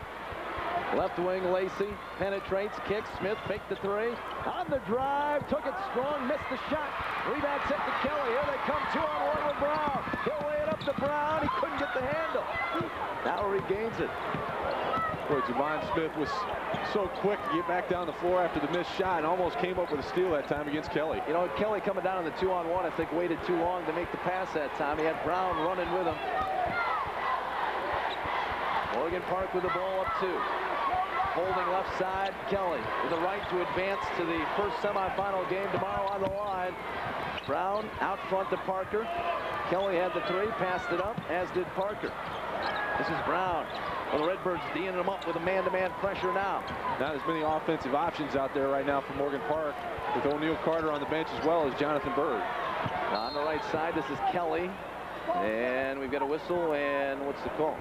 Left wing Lacey penetrates, kicks, Smith faked the 3. On the drive, took it strong, missed the shot. Rebound set to Kelly. Here they come, 2-on-1 with Brown. He'll lay it up to Brown. He couldn't get the handle. Now regains it. Boy, Javon Smith was so quick to get back down the floor after the missed shot and almost came up with a steal that time against Kelly. You know, Kelly coming down on the 2-on-1, I think waited too long to make the pass that time. He had Brown running with him. Morgan Park with the ball up 2. Holding left side, Kelly with the right to advance to the first semifinal game tomorrow on the line. Brown out front to Parker. Kelly had the 3, passed it up, as did Parker. This is Brown. Well, the Redbirds D'ing him up with a man-to-man pressure now. Not as many offensive options out there right now for Morgan Park, with O'Neal Carter on the bench as well as Jonathan Bird. On the right side, this is Kelly. And we've got a whistle, and what's the call?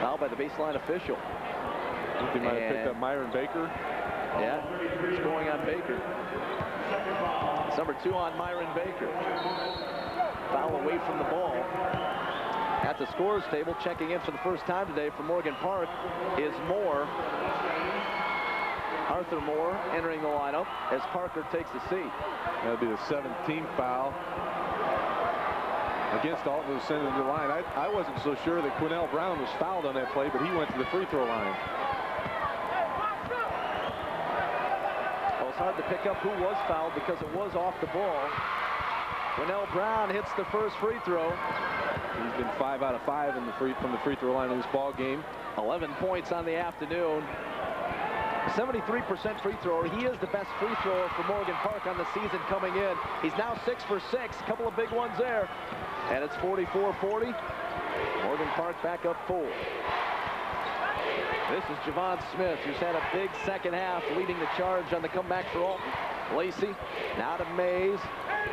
Foul by the baseline official. I think they might have picked up Myron Baker. Yeah, scoring on Baker. It's number 2 on Myron Baker. Foul away from the ball. At the scores table, checking in for the first time today for Morgan Park is Moore. Arthur Moore entering the lineup as Parker takes a seat. That'll be the 17th foul against Alton, who's sending to the line. I wasn't so sure that Quinnell Brown was fouled on that play, but he went to the free throw line. Well, it's hard to pick up who was fouled because it was off the ball. Quinnell Brown hits the first free throw. He's been 5 out of 5 from the free throw line in this ball game. 11 points on the afternoon. 73% free thrower. He is the best free thrower for Morgan Park on the season coming in. He's now 6 for 6. A couple of big ones there. And it's 44-40. Morgan Park back up 4. This is Javon Smith, who's had a big second half, leading the charge on the comeback for Alton. Lacey now to Mays.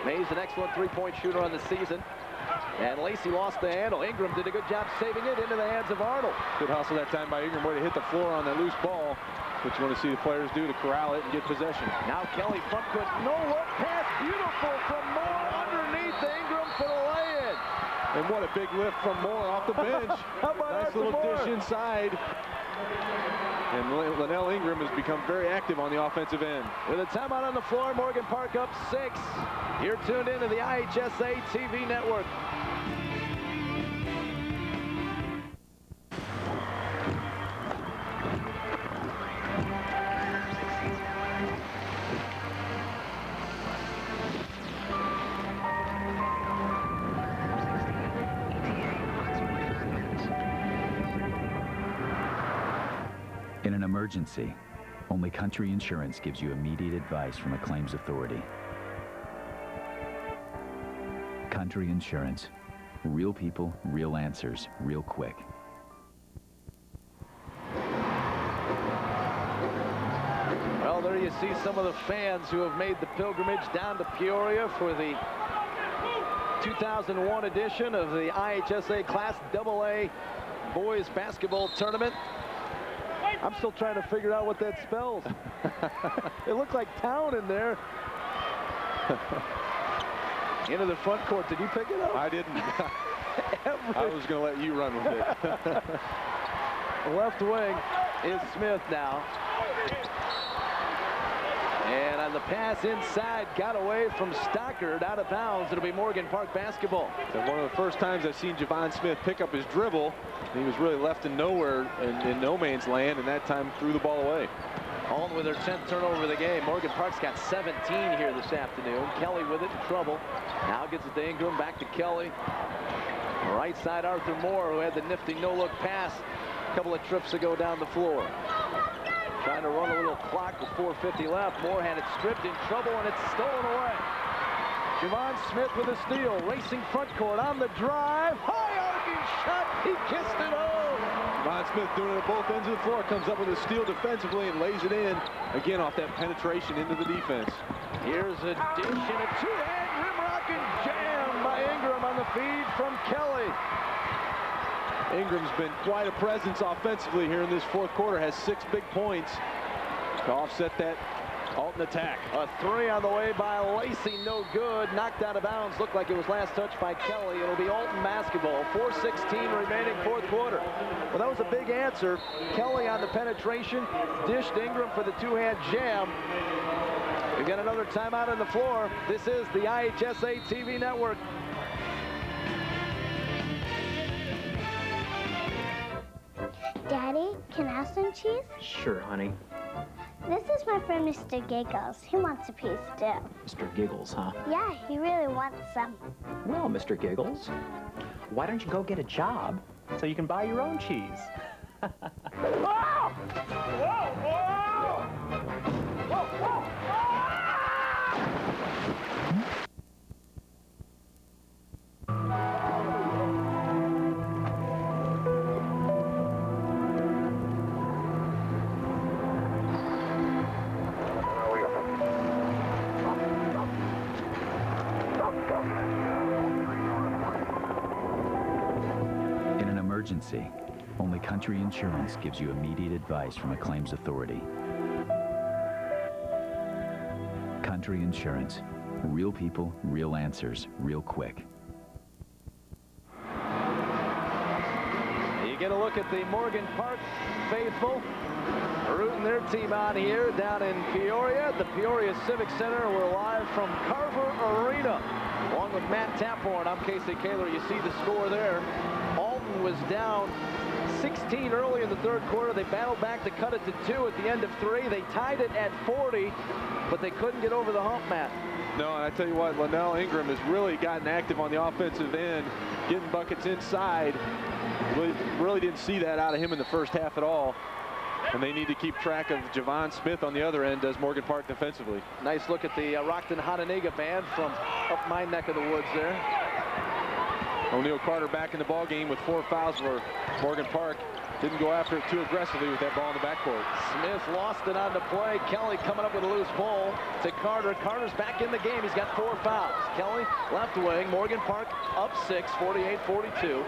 Mays, an excellent three-point shooter on the season. And Lacey lost the handle. Ingram did a good job saving it into the hands of Arnold. Good hustle that time by Ingram, where to hit the floor on that loose ball, which you want to see the players do to corral it and get possession. Now Kelly front court, no look pass, beautiful from Moore underneath Ingram for the lay-in. And what a big lift from Moore off the bench. Nice little dish inside. And Linnell Ingram has become very active on the offensive end. With a timeout on the floor, Morgan Park up 6. You're tuned into the IHSA TV network. In an emergency, only Country Insurance gives you immediate advice from a claims authority. Country Insurance. Real people, real answers, real quick. Well, there you see some of the fans who have made the pilgrimage down to Peoria for the 2001 edition of the IHSA Class AA Boys Basketball Tournament. I'm still trying to figure out what that spells. It looked like town in there. Into the front court. Did you pick it up? I didn't. I was going to let you run with it. Left wing is Smith now. And on the pass inside, got away from Stockard, out of bounds. It'll be Morgan Park basketball. And one of the first times I've seen Javon Smith pick up his dribble. He was really left in nowhere, in no man's land, and that time threw the ball away. Alton with their 10th turnover of the game. Morgan Park's got 17 here this afternoon. Kelly with it in trouble. Now gets it to Ingram, back to Kelly. Right side, Arthur Moore, who had the nifty no-look pass a couple of trips ago down the floor. Trying to run a little clock with 4:50 left. Moore had it stripped, in trouble, and it's stolen away. Javon Smith with a steal, racing front court on the drive. High arcing shot, he kissed it home. Javon Smith doing it at both ends of the floor, comes up with a steal defensively and lays it in, again off that penetration into the defense. Here's a dish and a two-hand rim rocking jam by Ingram on the feed from Kelly. Ingram's been quite a presence offensively here in this fourth quarter, has 6 big points to offset that Alton attack. A three on the way by Lacey, no good. Knocked out of bounds, looked like it was last touched by Kelly. It'll be Alton basketball. 4:16 remaining fourth quarter. Well, that was a big answer. Kelly on the penetration, dished Ingram for the two-hand jam. We've got another timeout on the floor. This is the IHSA TV network. Daddy, can I have some cheese? Sure, honey. This is my friend Mr. Giggles. He wants a piece too. Mr. Giggles, huh? Yeah, he really wants some. Well, Mr. Giggles, why don't you go get a job so you can buy your own cheese? Whoa! Whoa! Whoa! Whoa! Whoa! In an emergency, only Country Insurance gives you immediate advice from a claims authority. Country Insurance. Real people, real answers, real quick. You get a look at the Morgan Park faithful rooting their team on here down in Peoria at the Peoria Civic Center. We're live from Carver Arena. Along with Matt Taphorn, I'm Casey Kaler. You see the score there. Alton was down 16 early in the third quarter. They battled back to cut it to 2 at the end of 3. They tied it at 40, but they couldn't get over the hump, Matt. No, and I tell you what, Linnell Ingram has really gotten active on the offensive end, getting buckets inside. Really didn't see that out of him in the first half at all. And they need to keep track of Javon Smith on the other end, does Morgan Park defensively. Nice look at the Rockton Hononegah band from up my neck of the woods there. O'Neal Carter back in the ball game with 4 fouls for Morgan Park. Didn't go after it too aggressively with that ball in the backcourt. Smith lost it on the play. Kelly coming up with a loose ball to Carter. Carter's back in the game. He's got 4 fouls. Kelly left wing. Morgan Park up 6, 48-42.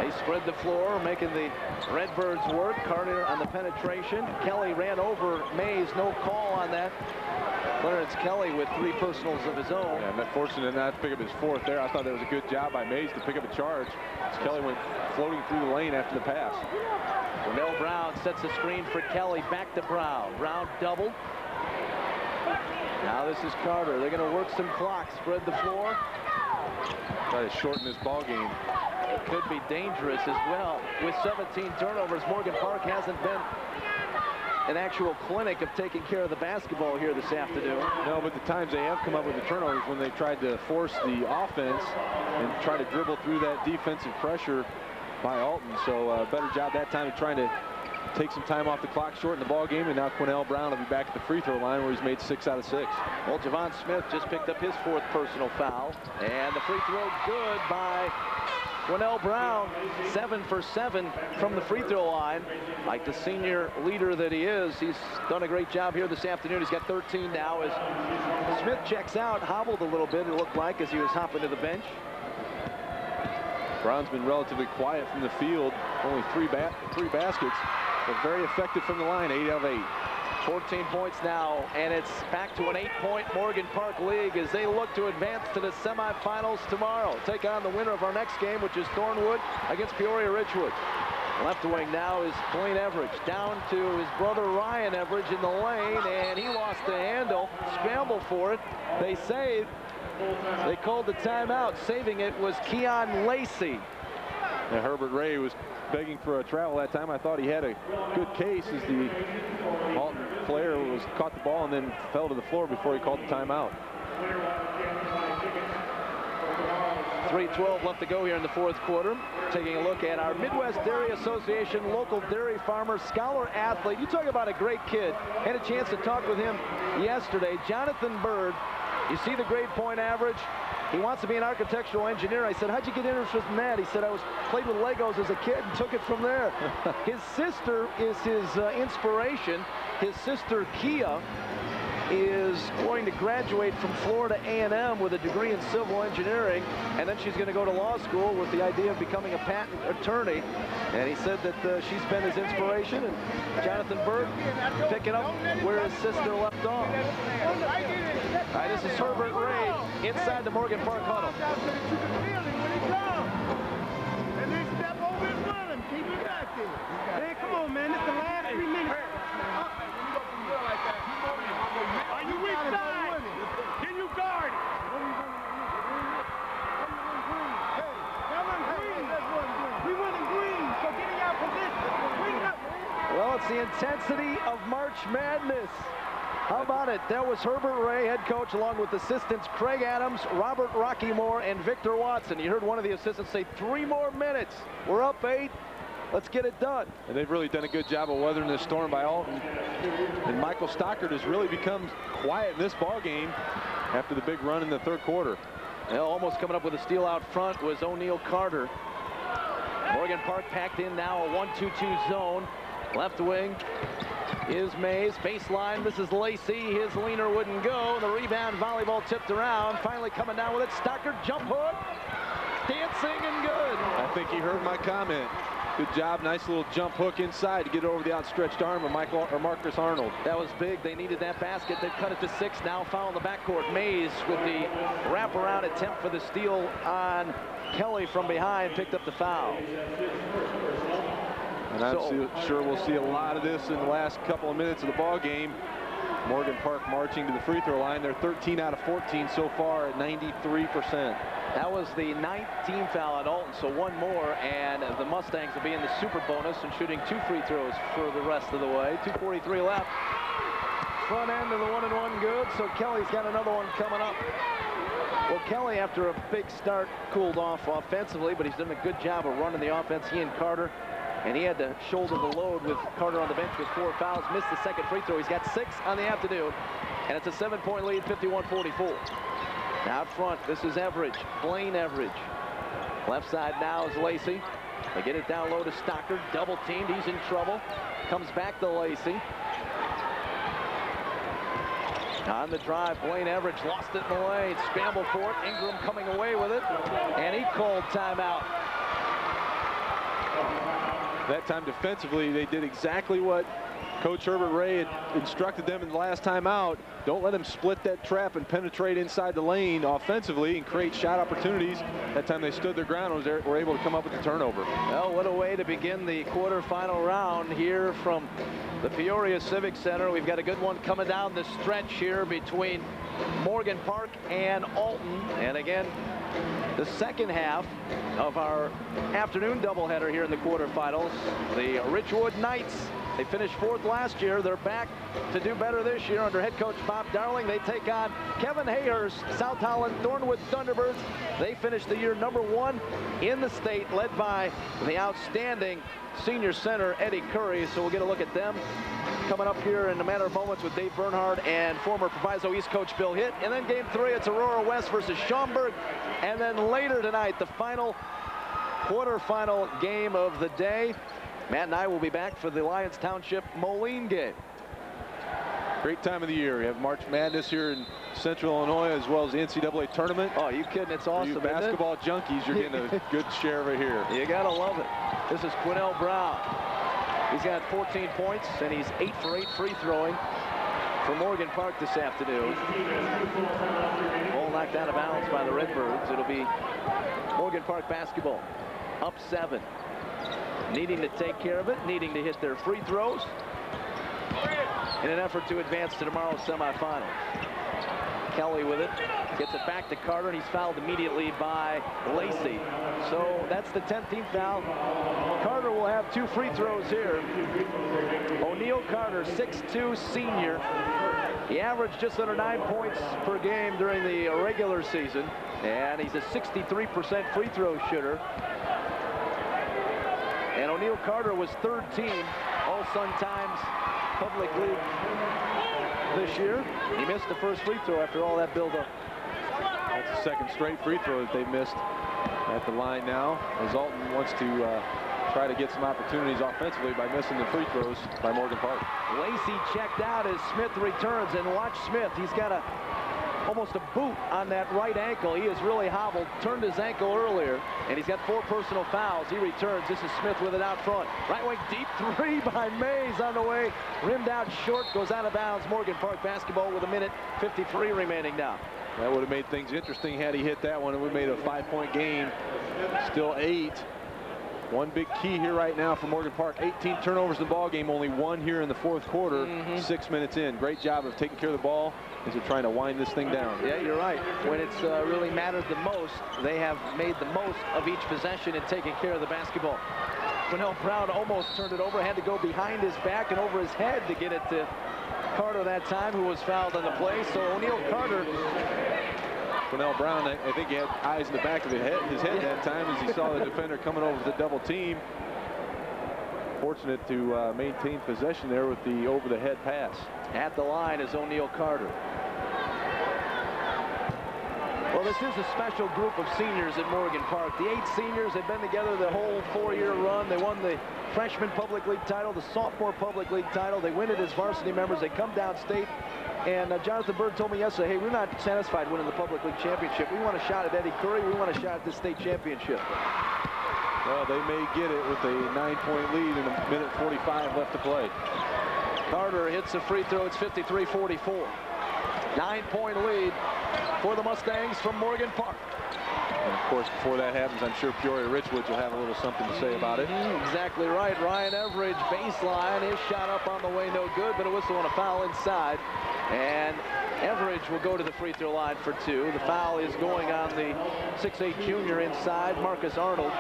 They spread the floor, making the Redbirds work. Carter on the penetration. Kelly ran over Mays. No call on that. Clarence Kelly with 3 personals of his own. Yeah, fortunate not to pick up his 4th there. I thought that was a good job by Mays to pick up a charge. As Kelly went floating through the lane after the pass. Ramel Brown sets the screen for Kelly. Back to Brown. Brown doubled. Now this is Carter. They're going to work some clock. Spread the floor. Try to shorten this ball game. It could be dangerous as well. With 17 turnovers, Morgan Park hasn't been an actual clinic of taking care of the basketball here this afternoon. No, but the times they have come up with the turnovers when they tried to force the offense and try to dribble through that defensive pressure by Alton. So better job that time of trying to take some time off the clock, shorten the ball game, and now Quinnell Brown will be back at the free throw line where he's made 6 out of 6. Well, Javon Smith just picked up his 4th personal foul, and the free throw good by Quinnell Brown. 7 for 7 from the free throw line. Like the senior leader that he is, he's done a great job here this afternoon. He's got 13 now as Smith checks out, hobbled a little bit, it looked like, as he was hopping to the bench. Brown's been relatively quiet from the field, only 3 baskets, but very effective from the line, 8 out of 8. 14 points now, and it's back to an 8-point Morgan Park league as they look to advance to the semifinals tomorrow. Take on the winner of our next game, which is Thornwood against Peoria Ridgewood. Left wing now is Blaine Everidge, down to his brother Ryan Everidge in the lane, and he lost the handle, scrambled for it. They say they called the timeout. Saving it was Keon Lacey. And Herbert Ray was begging for a travel that time. I thought he had a good case as the Alton player caught the ball and then fell to the floor before he called the timeout. 3:12 left to go here in the 4th quarter. Taking a look at our Midwest Dairy Association local dairy farmer scholar athlete. You talk about a great kid. Had a chance to talk with him yesterday. Jonathan Bird. You see the grade point average. He wants to be an architectural engineer. I said, how'd you get interested in that? He said, I played with Legos as a kid and took it from there. His sister is his inspiration. His sister, Kia, is going to graduate from Florida A&M with a degree in civil engineering, and then she's going to go to law school with the idea of becoming a patent attorney. And he said that she's been his inspiration, and Jonathan Bird picking up where his sister left off. All right, this is Herbert Ray inside the Morgan Park huddle. Hey, come on, man. It's the last 3 minutes. Are you weak side? Can you guard? We went in green, so get in your position. Bring it up. Well, it's the intensity of March Madness. How about it? That was Herbert Ray, head coach, along with assistants Craig Adams, Robert Rockymore, and Victor Watson. You heard one of the assistants say 3 more minutes. We're up 8. Let's get it done. And they've really done a good job of weathering this storm by Alton. And Michael Stockard has really become quiet in this ball game after the big run in the 3rd quarter. Well, almost coming up with a steal out front was O'Neal Carter. Morgan Park packed in now, a 1-2-2 zone. Left wing is Mays. Baseline, this is Lacey. His leaner wouldn't go. The rebound, volleyball tipped around. Finally coming down with it. Stockard, jump hook. Dancing and good. I think he heard my comment. Good job. Nice little jump hook inside to get over the outstretched arm of Marcus Arnold. That was big. They needed that basket. They've cut it to 6 now. Foul in the backcourt. Mays with the wraparound attempt for the steal on Kelly from behind. Picked up the foul. And I'm sure we'll see a lot of this in the last couple of minutes of the ball game. Morgan Park marching to the free throw line. They're 13 out of 14 so far at 93%. That was the 9th team foul at Alton, so 1 more, and the Mustangs will be in the super bonus and shooting 2 free throws for the rest of the way. 2:43 left. Front end of the 1-and-1 good, so Kelly's got another one coming up. Well, Kelly, after a big start, cooled off offensively, but he's done a good job of running the offense. He and Carter, and he had to shoulder the load with Carter on the bench with 4 fouls. Missed the 2nd free throw. He's got 6 on the afternoon, and it's a 7-point lead, 51-44. Out front, this is Everidge, Blaine Everidge. Left side now is Lacey. They get it down low to Stockard, double teamed, he's in trouble. Comes back to Lacey. On the drive, Blaine Everidge lost it in the lane, scrambled for it, Ingram coming away with it, and he called timeout. That time defensively, they did exactly what Coach Herbert Ray had instructed them in the last time out. Don't let them split that trap and penetrate inside the lane offensively and create shot opportunities. That time they stood their ground and were able to come up with the turnover. Well, what a way to begin the quarterfinal round here from the Peoria Civic Center. We've got a good one coming down the stretch here between Morgan Park and Alton. And again, the second half of our afternoon doubleheader here in the quarterfinals. The Ridgewood Knights They finished 4th last year. They're back to do better this year under head coach Bob Darling. They take on Kevin Hayhurst, South Holland Thornwood Thunderbirds. They finished the year #1 in the state, led by the outstanding senior center Eddie Curry. So we'll get a look at them coming up here in a matter of moments with Dave Bernhard and former Proviso East coach Bill Hitt. And then game 3, it's Aurora West versus Schaumburg. And then later tonight, the final quarterfinal game of the day. Matt and I will be back for the Lyons Township Moline game. Great time of the year. We have March Madness here in Central Illinois, as well as the NCAA tournament. Oh, you kidding? It's awesome. For you basketball junkies, you're getting a good share of it here. You gotta love it. This is Quinnell Brown. He's got 14 points, and he's 8 for 8 free throwing for Morgan Park this afternoon. Ball knocked out of bounds by the Redbirds. It'll be Morgan Park basketball, up 7. Needing to take care of it, needing to hit their free throws in an effort to advance to tomorrow's semifinals. Kelly with it, gets it back to Carter, and he's fouled immediately by Lacey. So that's the 10th team foul. Carter will have 2 free throws here. O'Neal Carter, 6'2" senior. He averaged just under 9 points per game during the regular season, and he's a 63% free throw shooter. And O'Neal Carter was 3rd team All-Sun Times Public League this year. He missed the first free throw after all that build-up. That's the 2nd straight free throw that they missed at the line now, as Alton wants to try to get some opportunities offensively by missing the free throws by Morgan Park. Lacey checked out as Smith returns, and watch Smith. He's got almost a boot on that right ankle. He is really hobbled, turned his ankle earlier, and he's got 4 personal fouls. He returns. This is Smith with it out front. Right wing deep 3 by Mays on the way. Rimmed out short, goes out of bounds. Morgan Park basketball with 1:53 remaining now. That would have made things interesting had he hit that one. It would have made a 5-point game. Still 8. One big key here right now for Morgan Park. 18 turnovers in the ball game, only 1 here in the 4th quarter. 6 minutes in. Great job of taking care of the ball as they're trying to wind this thing down. Yeah, you're right. When it's really mattered the most, they have made the most of each possession and taking care of the basketball. Quinnell Brown almost turned it over, had to go behind his back and over his head to get it to Carter that time, who was fouled on the play. So O'Neal Carter. Quinnell Brown, I think he had eyes in the back of his head that time as he saw the defender coming over the double team. Fortunate to maintain possession there with the over-the-head pass. At the line is O'Neal Carter. Well, this is a special group of seniors at Morgan Park. The 8 seniors have been together the whole 4-year run. They won the freshman public league title, the sophomore public league title. They win it as varsity members. They come downstate. And Jonathan Bird told me yesterday, hey, we're not satisfied winning the public league championship. We want a shot at Eddie Curry. We want a shot at the state championship. Well, they may get it with a 9-point lead and 1:45 left to play. Carter hits a free throw. It's 53-44. 9-point lead for the Mustangs from Morgan Park. And of course, before that happens, I'm sure Peoria Richwoods will have a little something to say about it. Exactly right. Ryan Everidge, baseline. His shot up on the way, no good, but a whistle and a foul inside. And Everidge will go to the free throw line for 2. The foul is going on the 6'8" junior inside, Marcus Arnold.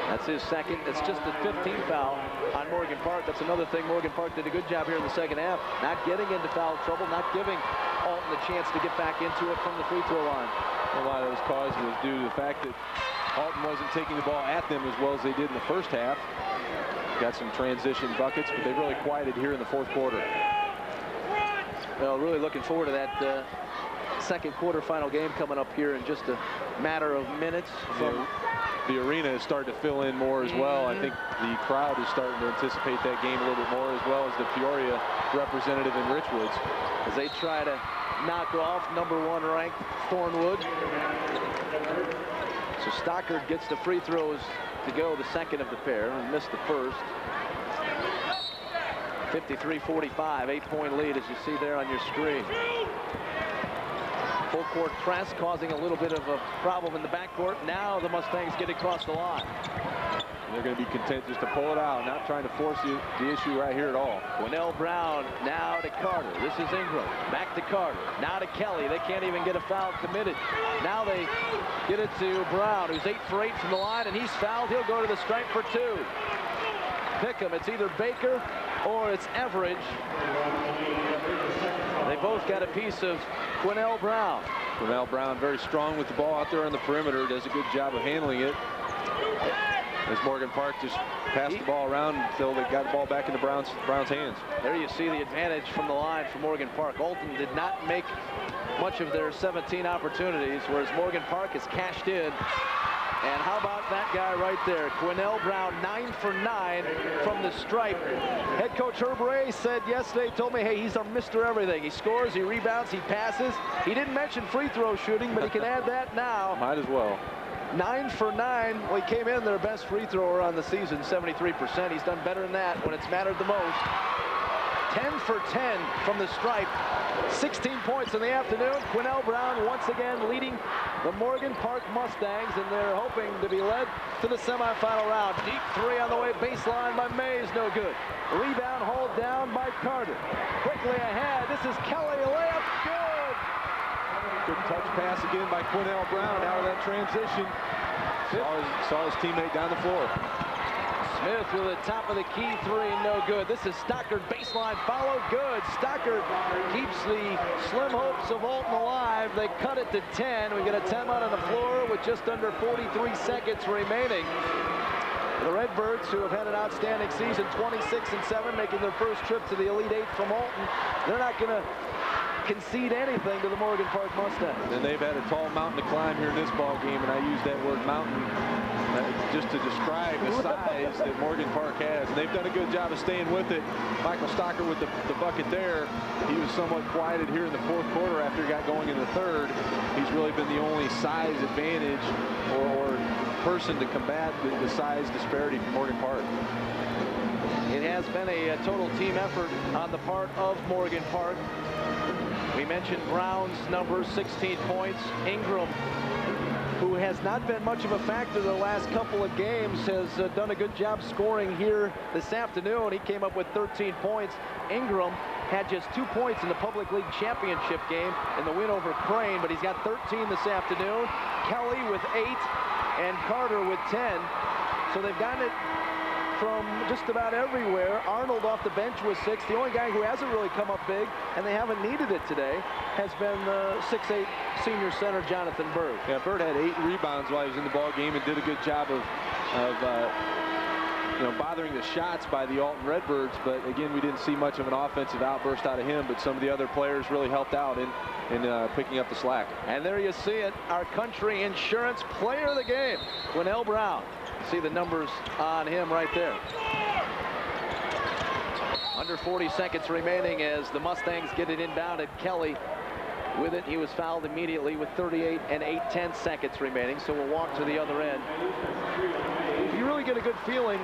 That's his 2nd. It's just the 15th foul on Morgan Park. That's another thing. Morgan Park did a good job here in the 2nd half, not getting into foul trouble, not giving Alton the chance to get back into it from the free throw line. A lot of those causes was due to the fact that Alton wasn't taking the ball at them as well as they did in the 1st half. Got some transition buckets, but they really quieted here in the 4th quarter. Well, really looking forward to that 2nd quarterfinal game coming up here in just a matter of minutes. The arena is starting to fill in more as well. I think the crowd is starting to anticipate that game a little bit more, as well as the Peoria representative in Richwoods, as they try to knock off #1 ranked Thornwood. So Stockard gets the free throws to go, the 2nd of the pair, and missed the 1st. 53-45, 8-point lead as you see there on your screen. Full court press causing a little bit of a problem in the backcourt. Now the Mustangs get across the line. They're going to be content just to pull it out, not trying to force the issue right here at all. Quinnell Brown now to Carter. This is Ingram. Back to Carter. Now to Kelly. They can't even get a foul committed. Now they get it to Brown, who's 8 for 8 from the line, and he's fouled. He'll go to the stripe for 2. pick 'em. It's either Baker or it's Everidge. They both got a piece of Quinnell Brown. Quinnell Brown very strong with the ball out there on the perimeter, does a good job of handling it. As Morgan Park just passed the ball around until they got the ball back into Brown's hands. There you see the advantage from the line for Morgan Park. Alton did not make much of their 17 opportunities, whereas Morgan Park has cashed in. And how about that guy right there? Quinnell Brown, 9 for 9 from the stripe. Head coach Herb Ray said yesterday, told me, hey, he's our Mr. Everything. He scores, he rebounds, he passes. He didn't mention free throw shooting, but he can add that now. Might as well. 9 for 9. Well, he came in their best free thrower on the season, 73%. He's done better than that when it's mattered the most. 10 for 10 from the stripe. 16 points in the afternoon. Quinnell Brown once again leading the Morgan Park Mustangs, and they're hoping to be led to the semifinal round. Deep three on the way, baseline by Mays, no good. Rebound hauled down by Carter. Quickly ahead, this is Kelly, a layup, good. Good touch pass again by Quinnell Brown out of that transition. Saw his teammate down the floor. Smith with the top of the key three, no good. This is Stockard, baseline follow, good. Stockard keeps the slim hopes of Alton alive. They cut it to 10. We get a timeout on the floor with just under 43 seconds remaining. The Redbirds, who have had an outstanding season, 26-7, making their first trip to the Elite Eight from Alton, they're not going to concede anything to the Morgan Park Mustangs. And they've had a tall mountain to climb here in this ball game, and I use that word mountain just to describe the size that Morgan Park has. And they've done a good job of staying with it. Michael Stockard with the bucket there. He was somewhat quieted here in the fourth quarter after he got going in the third. He's really been the only size advantage or person to combat the size disparity for Morgan Park. It has been a total team effort on the part of Morgan Park. We mentioned Brown's numbers, 16 points. Ingram, who has not been much of a factor the last couple of games, has done a good job scoring here this afternoon. He came up with 13 points. Ingram had just 2 points in the Public League Championship game in the win over Crane, but he's got 13 this afternoon. Kelly with 8 and Carter with 10. So they've gotten it from just about everywhere. Arnold off the bench with 6. The only guy who hasn't really come up big, and they haven't needed it today, has been the 6'8" senior center Jonathan Bird. Yeah, Bird had 8 rebounds while he was in the ball game and did a good job of bothering the shots by the Alton Redbirds. But again, we didn't see much of an offensive outburst out of him, but some of the other players really helped out in picking up the slack. And there you see it, our Country Insurance Player of the Game, Quinnell Brown. See the numbers on him right there. Under 40 seconds remaining as the Mustangs get it inbounded. Kelly with it. He was fouled immediately with 38 and 8/10 seconds remaining, so we'll walk to the other end. You really get a good feeling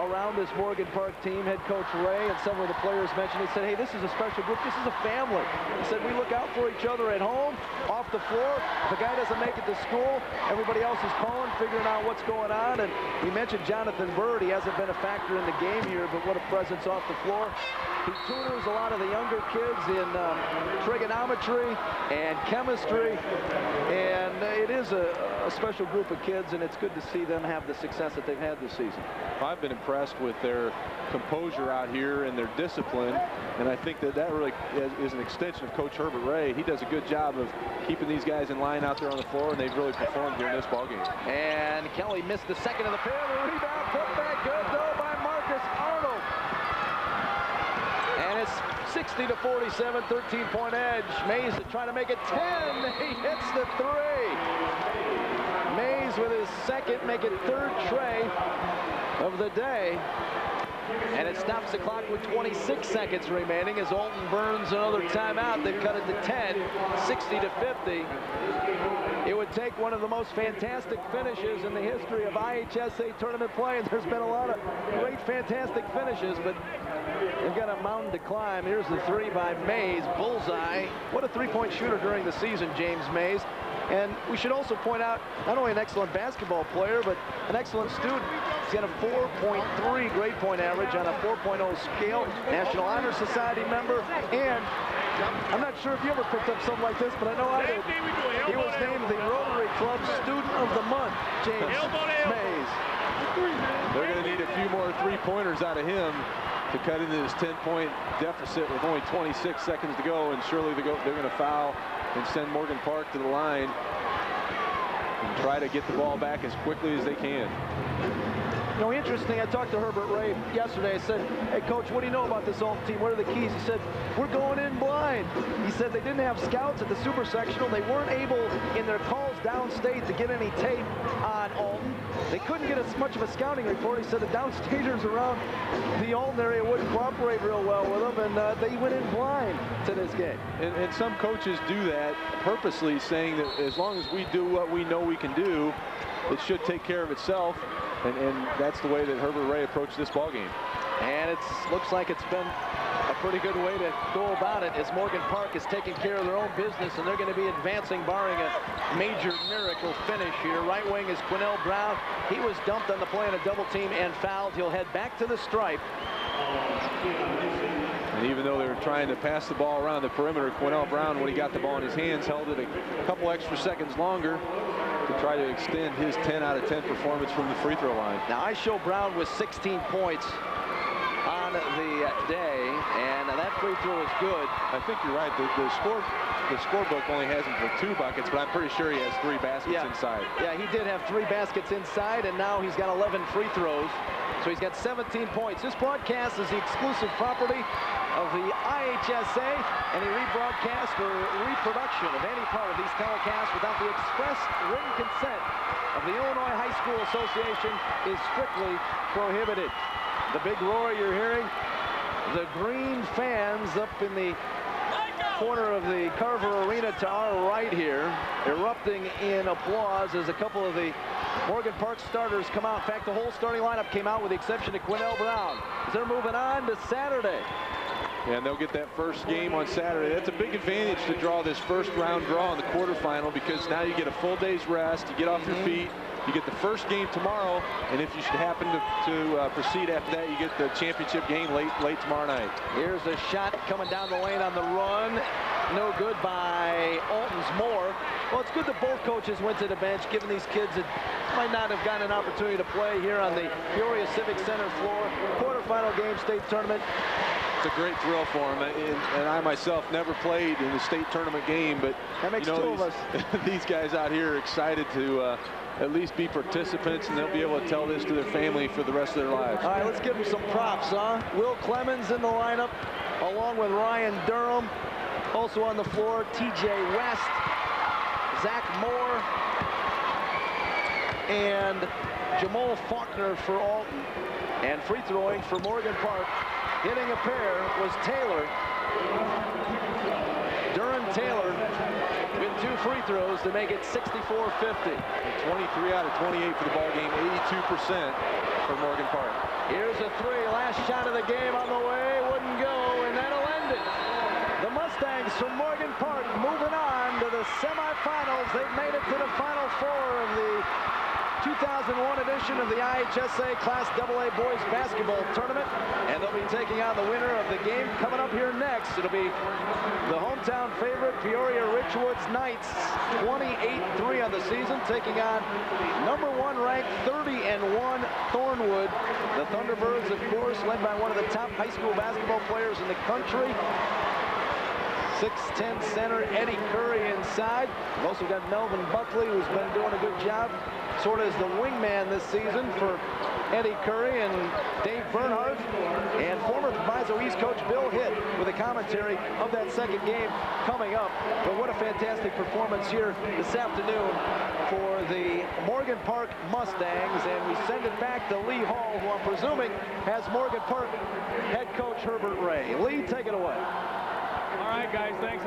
around this Morgan Park team. Head coach Ray and several of the players mentioned, he said, hey, this is a special group. This is a family. He said, we look out for each other at home, off the floor. If a guy doesn't make it to school, everybody else is calling, figuring out what's going on. And he mentioned Jonathan Bird. He hasn't been a factor in the game here, but what a presence off the floor. He tutors a lot of the younger kids in trigonometry and chemistry. And it is a special group of kids, and it's good to see them have the success that they've had this season. I've been impressed with their composure out here and their discipline, and I think that really is an extension of Coach Herbert Ray. He does a good job of keeping these guys in line out there on the floor, and they've really performed during this ballgame. And Kelly missed the second of the pair. The rebound put back good, though, by Marcus Arnold. And it's 60-47, 13-point edge. Mays is trying to make it 10. He hits the 3. Mays with his second, make it 3rd tray of the day. And it stops the clock with 26 seconds remaining as Alton burns another timeout. They've cut it to 10, 60-50. It would take one of the most fantastic finishes in the history of IHSA tournament play, and there's been a lot of great, fantastic finishes, but they've got a mountain to climb. Here's the 3 by Mays, bullseye. What a three-point shooter during the season, James Mays. And we should also point out, not only an excellent basketball player, but an excellent student. He's got a 4.3 grade point average on a 4.0 scale, National Honor Society member, and I'm not sure if you ever picked up something like this, but I know I did. He was named the Rotary Club Student of the Month, James Mays. They're going to need a few more three-pointers out of him to cut into this 10-point deficit with only 26 seconds to go, and surely they're going to foul and send Morgan Park to the line and try to get the ball back as quickly as they can. You know, interesting, I talked to Herbert Ray yesterday. I said, hey, Coach, what do you know about this Alton team? What are the keys? He said, we're going in blind. He said they didn't have scouts at the Super Sectional. They weren't able, in their calls downstate, to get any tape on Alton. They couldn't get as much of a scouting report. He said the downstaters around the Alton area wouldn't cooperate real well with them, and they went in blind to this game. And some coaches do that purposely, saying that as long as we do what we know we can do, it should take care of itself. And that's the way that Herbert Ray approached this ball game. And it looks like it's been a pretty good way to go about it, as Morgan Park is taking care of their own business, and they're going to be advancing barring a major miracle finish here. Right wing is Quinnell Brown. He was dumped on the play in a double team and fouled. He'll head back to the stripe. And even though they were trying to pass the ball around the perimeter, Quinnell Brown, when he got the ball in his hands, held it a couple extra seconds longer to try to extend his 10 out of 10 performance from the free throw line. Now, I show Brown with 16 points on the day, and that free throw is good. I think you're right. The scorebook only has him for 2 buckets, but I'm pretty sure he has 3 baskets inside. Yeah, he did have 3 baskets inside, and now he's got 11 free throws. So he's got 17 points. This broadcast is the exclusive property of the IHSA. Any rebroadcast or reproduction of any part of these telecasts without the express written consent of the Illinois High School Association is strictly prohibited. The big roar you're hearing, the green fans up in the corner of the Carver Arena to our right here, erupting in applause as a couple of the Morgan Park starters come out. In fact, the whole starting lineup came out with the exception of Quinnell Brown, as they're moving on to Saturday. And they'll get that first game on Saturday. That's a big advantage to draw this first round draw in the quarterfinal, because now you get a full day's rest, you get off your feet, you get the first game tomorrow, and if you should happen to proceed after that, you get the championship game late tomorrow night. Here's a shot coming down the lane on the run. No good by Alton's Moore. Well, it's good that both coaches went to the bench, giving these kids that might not have gotten an opportunity to play here on the Peoria Civic Center floor. Quarterfinal game, state tournament. It's a great thrill for him, and I myself never played in a state tournament game, but that makes 2 of us. These guys out here are excited to at least be participants, and they'll be able to tell this to their family for the rest of their lives. All right, let's give them some props, huh? Will Clemens in the lineup, along with Ryan Durham. Also on the floor, TJ West, Zach Moore, and Jamal Faulkner for Alton. And free throwing for Morgan Park. Hitting a pair was Taylor. Duran Taylor with 2 free throws to make it 64-50. 23 out of 28 for the ball game, 82% for Morgan Park. Here's a 3, last shot of the game on the way, wouldn't go, and that'll end it. The Mustangs from Morgan Park moving on to the semifinals. They've made it to the Final Four of the 2001 edition of the IHSA Class AA Boys Basketball Tournament, and they'll be taking on the winner of the game coming up here next. It'll be the hometown favorite Peoria Richwoods Knights, 28-3 on the season, taking on '1 ranked 30-1 Thornwood. The Thunderbirds, of course, led by one of the top high school basketball players in the country. 6'10" center Eddie Curry inside. We've also got Melvin Buckley, who's been doing a good job, sort of as the wingman this season for Eddie Curry and Dave Bernhardt. And former Proviso East coach Bill Hitt with a commentary of that second game coming up. But what a fantastic performance here this afternoon for the Morgan Park Mustangs. And we send it back to Lee Hall, who I'm presuming has Morgan Park head coach Herbert Ray. Lee, take it away. All right, guys, thanks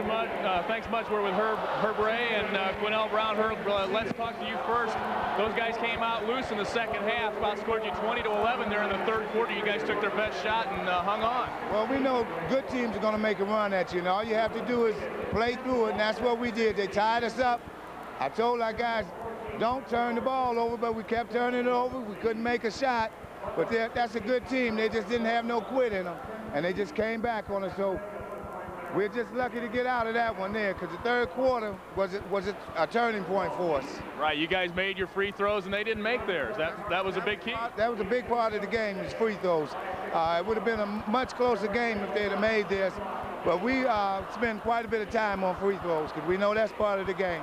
much. We're with Herb Ray and Quinnell Brown. Herb, let's talk to you first. Those guys came out loose in the second half, outscored you 20-11 there in the third quarter. You guys took their best shot and hung on. Well, we know good teams are going to make a run at you, and all you have to do is play through it, and that's what we did. They tied us up. I told our guys, don't turn the ball over, but we kept turning it over. We couldn't make a shot, but that's a good team. They just didn't have no quit in them, and they just came back on us. So We're just lucky to get out of that one there, because the third quarter was a turning point for us. Right, you guys made your free throws and they didn't make theirs. That was a big key. That was a big part of the game, is free throws. It would have been a much closer game if they'd have made this, but we spend quite a bit of time on free throws because we know that's part of the game.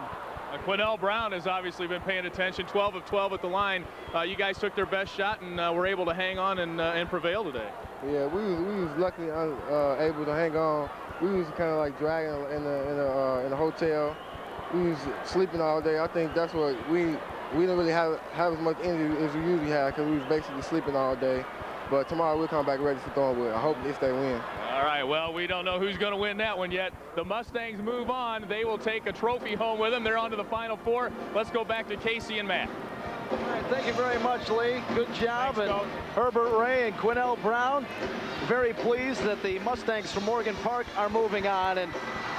Quinnell Brown has obviously been paying attention, 12 of 12 at the line. You guys took their best shot and were able to hang on and prevail today. Yeah, we was luckily able to hang on. We was kind of like dragging in the hotel. We was sleeping all day. I think that's what we didn't really have as much energy as we usually have because we was basically sleeping all day. But tomorrow we'll come back ready for Thornwood. I hope if they win. All right, well, we don't know who's going to win that one yet. The Mustangs move on. They will take a trophy home with them. They're on to the Final Four. Let's go back to Casey and Matt. All right, thank you very much, Lee. Good job. Thanks, and Herbert Ray and Quinnell Brown, very pleased that the Mustangs from Morgan Park are moving on. And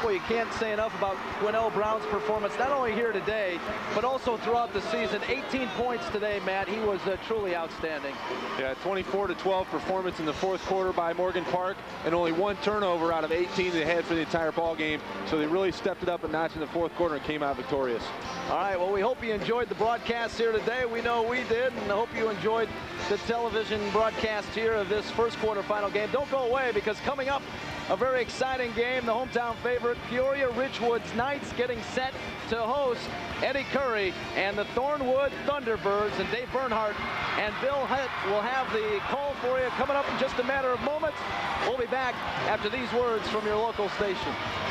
boy, you can't say enough about Quinnell Brown's performance, not only here today, but also throughout the season. 18 points today, Matt. He was truly outstanding. Yeah, 24-12 performance in the fourth quarter by Morgan Park, and only one turnover out of 18 they had for the entire ball game. So they really stepped it up a notch in the fourth quarter and came out victorious. All right, well, we hope you enjoyed the broadcast here today. We know we did, and I hope you enjoyed the television broadcast here of this first quarterfinal game. Don't go away, because coming up, a very exciting game. The hometown favorite, Peoria Ridgewoods Knights, getting set to host Eddie Curry and the Thornwood Thunderbirds. And Dave Bernhardt and Bill Hutt will have the call for you coming up in just a matter of moments. We'll be back after these words from your local station.